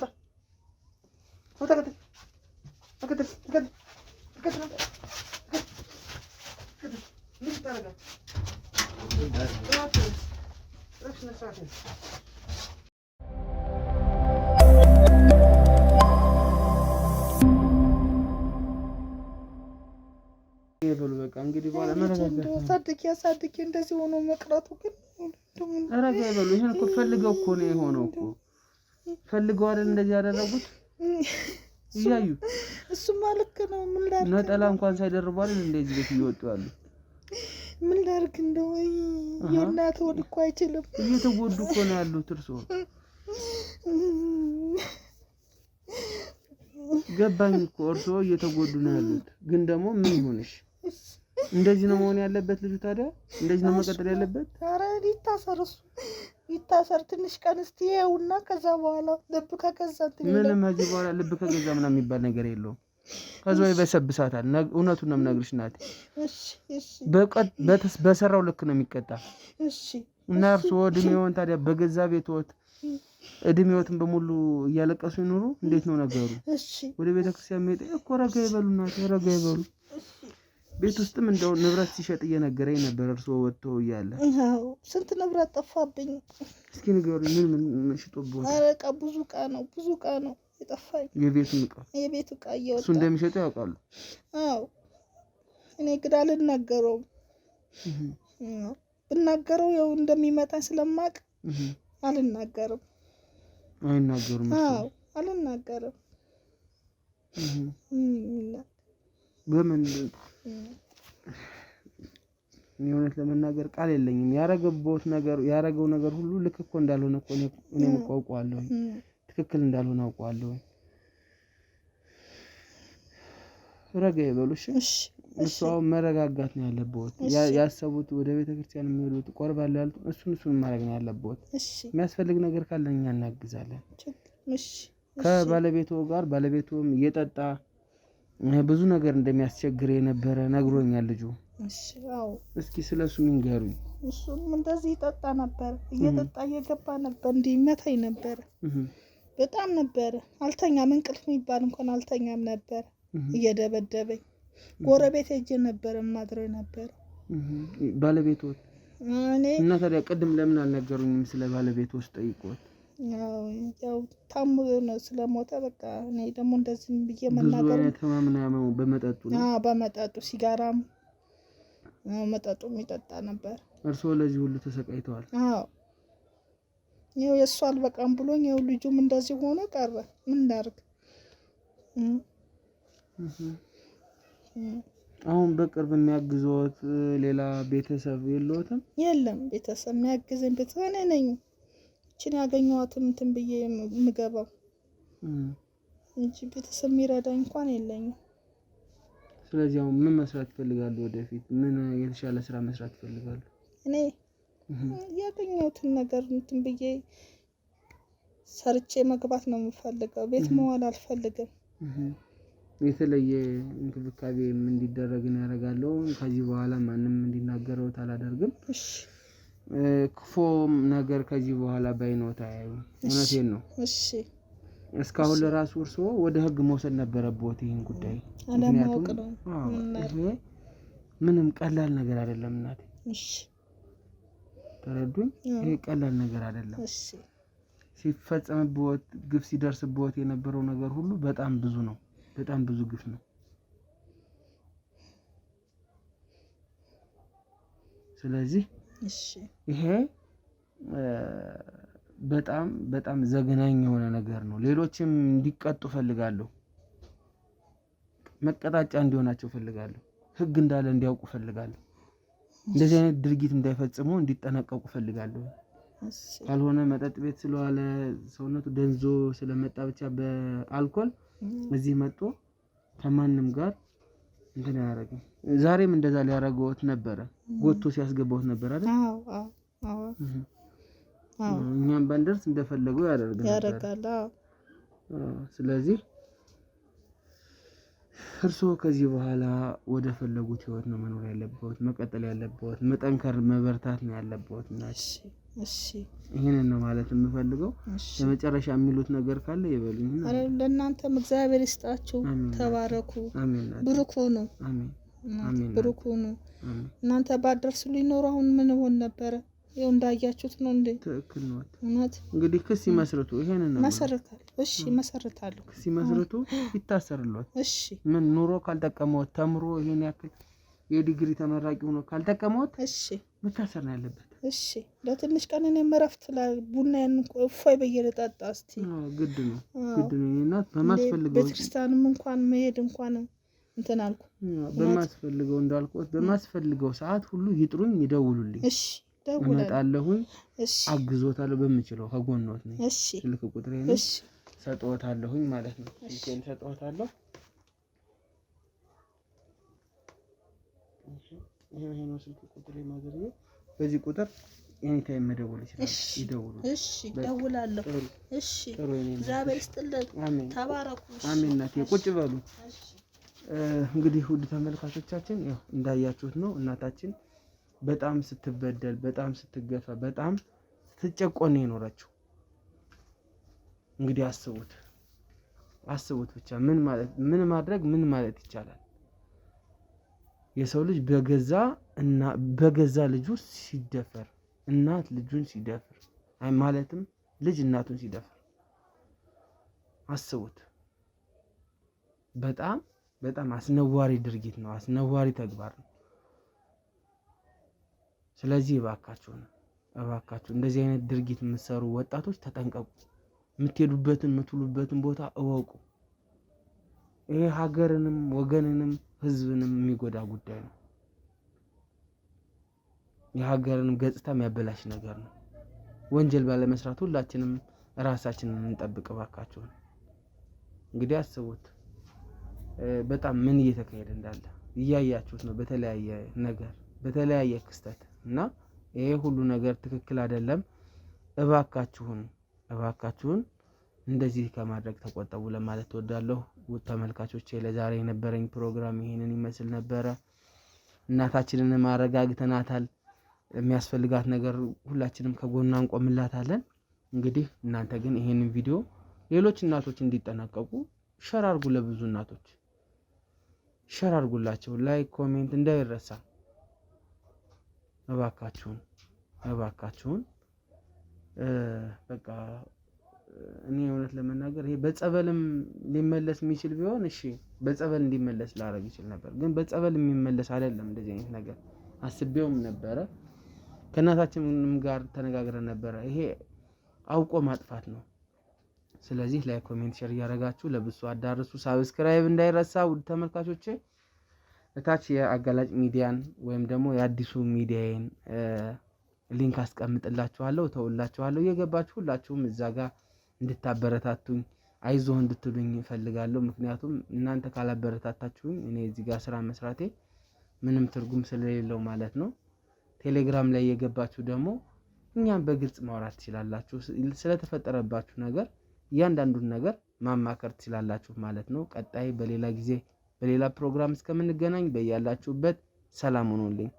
Speaker 3: ይበሉ በቃ እንግዲህ በኋላ መረጋጋት
Speaker 4: አሳድጌ እንደዚህ ሆኖ መቅረቱ ግን
Speaker 3: አረጋ ይበሉ። ይሄን እኮ ፈልገው እኮ ነው የሆነው እኮ ፈልገው አይደል እንደዚህ ያደረጉት እያዩ።
Speaker 4: እሱማ ልክ ነው። ምን ላድርግ
Speaker 3: ነጠላ እንኳን ሳይደርቡ አይደል እንደዚህ ቤት እየወጡ ያሉ።
Speaker 4: ምን ላድርግ እንደው የእናት ወድ እኮ አይችልም።
Speaker 3: እየተጎዱ እኮ ነው ያሉት። እርሶ ገባኝ እኮ እርሶ እየተጎዱ ነው ያሉት። ግን ደግሞ ምን ይሆንሽ? እንደዚህ ነው መሆን ያለበት ልጁ። ታዲያ እንደዚህ ነው መቀጠል ያለበት።
Speaker 4: ኧረ ይታሰር ትንሽ ቀን እስቲ ይኸውና ከዛ በኋላ ልብ ከገዛ
Speaker 3: ምንም ከዚህ በኋላ ልብ ከገዛ ምናምን የሚባል ነገር የለውም። ከዛው ይበሰብሳታል። እውነቱን ነው የምነግርሽ እናቴ። በሰራው ልክ ነው የሚቀጣ። እና እርስዎ እድሜውን ታዲያ በገዛ ቤትዎት እድሜዎትን በሙሉ እያለቀሱ ይኖሩ? እንዴት ነው ነገሩ? ወደ ቤተክርስቲያን መሄድ እኮ ረጋ ይበሉ እናቴ፣ ረጋ ይበሉ። ቤት ውስጥም እንደው ንብረት ሲሸጥ እየነገረኝ ነበር እርስዎ ወጥተው እያለ።
Speaker 4: ስንት ንብረት ጠፋብኝ።
Speaker 3: እስኪ ንገሩኝ፣ ምን ሽጦብዎት?
Speaker 4: ኧረ ዕቃ ብዙ ዕቃ ነው የጠፋኝ። የቤት ዕቃ እየወጣ
Speaker 3: እሱ እንደሚሸጡ ያውቃሉ?
Speaker 4: አዎ። እኔ ግን አልናገረውም። ብናገረው ያው እንደሚመጣኝ ስለማቅ አልናገርም።
Speaker 3: አይናገሩም?
Speaker 4: አዎ አልናገርም።
Speaker 3: በምን እውነት ለመናገር ቃል የለኝም። ያረገው ነገር ሁሉ ልክ እኮ እንዳልሆነ እኮ እኔም አውቀዋለሁ። ትክክል እንዳልሆነ አውቀዋለሁ። ረጋ ይበሉ እሺ። እሷው መረጋጋት ነው ያለበት። ያሰቡት ወደ ቤተክርስቲያን የሚሄዱት ቆርባለሁ ያሉት እሱን ማድረግ ነው ያለበት። የሚያስፈልግ ነገር ካለ እኛ እናግዛለን። ከባለቤቱ ጋር ባለቤቱም እየጠጣ ብዙ ነገር እንደሚያስቸግር የነበረ ነግሮኛል ልጁ። እስኪ ስለሱ ንገሩኝ።
Speaker 4: እሱም እንደዚህ ይጠጣ ነበር፣ እየጠጣ እየገባ ነበር፣ እንዲመታኝ ነበር። በጣም ነበር። አልተኛም፣ እንቅልፍ የሚባል እንኳን አልተኛም ነበር። እየደበደበኝ ጎረቤት ሄጄ ነበር ማድረው ነበር።
Speaker 3: ባለቤቱ እና ታዲያ ቅድም ለምን አልነገሩኝም? ስለ ባለቤቱ ውስጥ ጠይቆት
Speaker 4: ያው ታሞ ነው ስለሞተ በቃ እኔ ደግሞ እንደዚህ ብዬ መናገር
Speaker 3: ብዙ ተማምናው በመጠጡ ነው።
Speaker 4: በመጠጡ ሲጋራም መጠጡም ይጠጣ ነበር።
Speaker 3: እርስዎ ለዚህ ሁሉ ተሰቃይተዋል?
Speaker 4: አዎ ይኸው የእሱ አልበቃም ብሎኝ ይኸው ልጁም እንደዚህ ሆኖ ቀረ። ምን ላድርግ?
Speaker 3: አሁን በቅርብ የሚያግዘዎት ሌላ ቤተሰብ የለዎትም?
Speaker 4: የለም ቤተሰብ የሚያግዘኝ ቤተሰብ እኔ ነኝ። እችን ያገኘኋትም እንትን ብዬ የምገባው እንጂ ቤተሰብ የሚረዳኝ እንኳን የለኝም።
Speaker 3: ስለዚህ አሁን ምን መስራት ይፈልጋሉ? ወደፊት ምን የተሻለ ስራ መስራት ይፈልጋሉ?
Speaker 4: እኔ ያገኘሁትን ነገር እንትን ብዬ ሰርቼ መግባት ነው የምፈልገው። ቤት መዋል አልፈልግም።
Speaker 3: የተለየ እንክብካቤ እንዲደረግ ያደርጋለሁ። ከዚህ በኋላ ማንም እንዲናገረው አላደርግም። ክፉም ነገር ከዚህ በኋላ ባይኖት አያዩ። እውነቴን ነው። እስካሁን ለራሱ እርስዎ ወደ ህግ መውሰድ ነበረበት ይሄን ጉዳይ።
Speaker 4: አለማወቅ ነው።
Speaker 3: ይሄ ምንም ቀላል ነገር አይደለም እናቴ።
Speaker 4: እሺ
Speaker 3: ተረዱኝ። ይሄ ቀላል ነገር አይደለም።
Speaker 4: እሺ
Speaker 3: ሲፈጸምበት ግፍ ሲደርስበት የነበረው ነገር ሁሉ በጣም ብዙ ነው። በጣም ብዙ ግፍ ነው። ስለዚህ
Speaker 4: እሺ
Speaker 3: ይሄ በጣም በጣም ዘግናኝ የሆነ ነገር ነው። ሌሎችም እንዲቀጡ ፈልጋለሁ። መቀጣጫ እንዲሆናቸው ፈልጋለሁ። ህግ እንዳለ እንዲያውቁ ፈልጋለሁ። እንደዚህ አይነት ድርጊት እንዳይፈጽሙ እንዲጠነቀቁ ፈልጋለሁ። ካልሆነ መጠጥ ቤት ስለዋለ ሰውነቱ ደንዞ ስለመጣ ብቻ በአልኮል እዚህ መጥቶ ከማንም ጋር እንትን ያደርጋል። ዛሬም እንደዛ ሊያረጋውት ነበር። ጎቶ ሲያስገባውት ነበር አይደል?
Speaker 4: አዎ
Speaker 3: እኛም ባንደርስ እንደፈለገው ያደርጋል። ስለዚህ እርስዎ ከዚህ በኋላ ወደ ፈለጉት ህይወት ነው መኖር ያለበት፣ መቀጠል ያለበት፣ መጠንከር መበርታት ነው ያለበት።
Speaker 4: እሺ
Speaker 3: ይሄንን ነው ማለት የምፈልገው። ለመጨረሻ የሚሉት ነገር ካለ ይበሉኝ።
Speaker 4: ለእናንተም እግዚአብሔር ይስጣችሁ። ተባረኩ።
Speaker 3: አሜን።
Speaker 4: ብሩክ ሁኑ።
Speaker 3: አሜን።
Speaker 4: ብሩክ ሁኑ። እናንተ ባደርሱ ሊኖር አሁን ምን ሆን ነበረ? ይኸው እንዳያችሁት ነው እንዴ?
Speaker 3: ትክክል ነው።
Speaker 4: እውነት
Speaker 3: እንግዲህ ክስ ይመስርቱ። ይሄንን ነው
Speaker 4: መሰረታል። እሺ መሰረታሉ።
Speaker 3: ክስ ይመስርቱ፣ ይታሰርሏት።
Speaker 4: እሺ
Speaker 3: ምን ኑሮ ካልጠቀመው ተምሮ ይሄን ያክል የዲግሪ ተመራቂ ሆኖ ካልጠቀመው
Speaker 4: እሺ
Speaker 3: መታሰር ነው ያለበት።
Speaker 4: እሺ ለትንሽ ቀን እኔ መረፍት ላይ ቡናዬን እፎይ ብዬ ልጠጣ እስቲ።
Speaker 3: ግድ ነው። እናት በማስፈልገው
Speaker 4: ቤተክርስቲያንም እንኳን መሄድ እንኳን እንትን አልኩ።
Speaker 3: በማስፈልገው እንዳልኩት በማስፈልገው ሰዓት ሁሉ ይጥሩኝ፣ ይደውሉልኝ።
Speaker 4: እሺ
Speaker 3: እመጣለሁኝ። አግዞታለሁ በምችለው ከጎንዎት ነኝ።
Speaker 4: እሺ
Speaker 3: ስልክ ቁጥሬን ሰጥዎታለሁኝ ማለት ነው። ስልኬን ሰጥዎታለሁ። ይሄ ነው ስልክ ቁጥሬ ማለት ነው። በዚህ ቁጥር ኤኒታይም መደወል ይችላል። ይደውሉ።
Speaker 4: እሺ ደውላለሁ። እሺ እግዚአብሔር ይስጥልኝ። ተባረኩ።
Speaker 3: አሜን። እናቴ ቁጭ በሉ። እንግዲህ ውድ ተመልካቾቻችን ያው እንዳያችሁት ነው እናታችን በጣም ስትበደል፣ በጣም ስትገፋ፣ በጣም ስትጨቆን የኖረችው። እንግዲህ አስቡት ብቻ ምን ማለት ይቻላል? የሰው ልጅ በገዛ ልጁ ሲደፈር፣ እናት ልጁን ሲደፍር፣ ማለትም ልጅ እናቱን ሲደፍር አስቡት። በጣም በጣም አስነዋሪ ድርጊት ነው። አስነዋሪ ተግባር ነው። ስለዚህ እባካችሁ እንደዚህ አይነት ድርጊት የምትሰሩ ወጣቶች ተጠንቀቁ። የምትሄዱበትን የምትውሉበትን ቦታ እወቁ። ይሄ ሀገርንም ወገንንም ህዝብንም የሚጎዳ ጉዳይ ነው። የሀገርንም ገጽታ የሚያበላሽ ነገር ነው። ወንጀል ባለመስራት ሁላችንም ራሳችንን እንጠብቅ እባካችሁ። እንግዲህ አስቡት በጣም ምን እየተካሄደ እንዳለ እያያችሁት ነው። በተለያየ ነገር በተለያየ ክስተት እና ይሄ ሁሉ ነገር ትክክል አይደለም። እባካችሁን እንደዚህ ከማድረግ ተቆጠቡ ለማለት እወዳለሁ። ውድ ተመልካቾቼ ለዛሬ የነበረኝ ፕሮግራም ይሄንን ይመስል ነበረ። እናታችንን አረጋግተናታል። የሚያስፈልጋት ነገር ሁላችንም ከጎኗ እንቆምላታለን። እንግዲህ እናንተ ግን ይሄንን ቪዲዮ ሌሎች እናቶች እንዲጠናቀቁ ሸር አድርጉ። ለብዙ እናቶች ሸር አድርጉላቸው። ላይክ ኮሜንት እንዳይረሳ። እባካችሁን በቃ እኔ እውነት ለመናገር ይሄ በጸበልም ሊመለስ የሚችል ቢሆን እሺ በጸበል እንዲመለስ ላደርግ ይችል ነበር። ግን በጸበል የሚመለስ አይደለም እንደዚህ አይነት ነገር። አስቤውም ነበረ፣ ከእናታችንም ጋር ተነጋግረን ነበረ። ይሄ አውቆ ማጥፋት ነው። ስለዚህ ላይክ ኮሜንት ሼር እያደረጋችሁ ለብዙ አዳርሱ። ሳብስክራይብ እንዳይረሳ ውድ ተመልካቾቼ። እታች የአጋላጭ ሚዲያን ወይም ደግሞ የአዲሱ ሚዲያን ሊንክ አስቀምጥላችኋለሁ፣ ተውላችኋለሁ። እየገባችሁ ሁላችሁም እዛ ጋር እንድታበረታቱኝ አይዞህ እንድትሉኝ እፈልጋለሁ። ምክንያቱም እናንተ ካላበረታታችሁኝ እኔ እዚህ ጋር ስራ መስራቴ ምንም ትርጉም ስለሌለው ማለት ነው። ቴሌግራም ላይ እየገባችሁ ደግሞ እኛም በግልጽ ማውራት ትችላላችሁ። ስለተፈጠረባችሁ ነገር እያንዳንዱን ነገር ማማከር ትችላላችሁ ማለት ነው። ቀጣይ በሌላ ጊዜ በሌላ ፕሮግራም እስከምንገናኝ በያላችሁበት ሰላም ሁኑልኝ።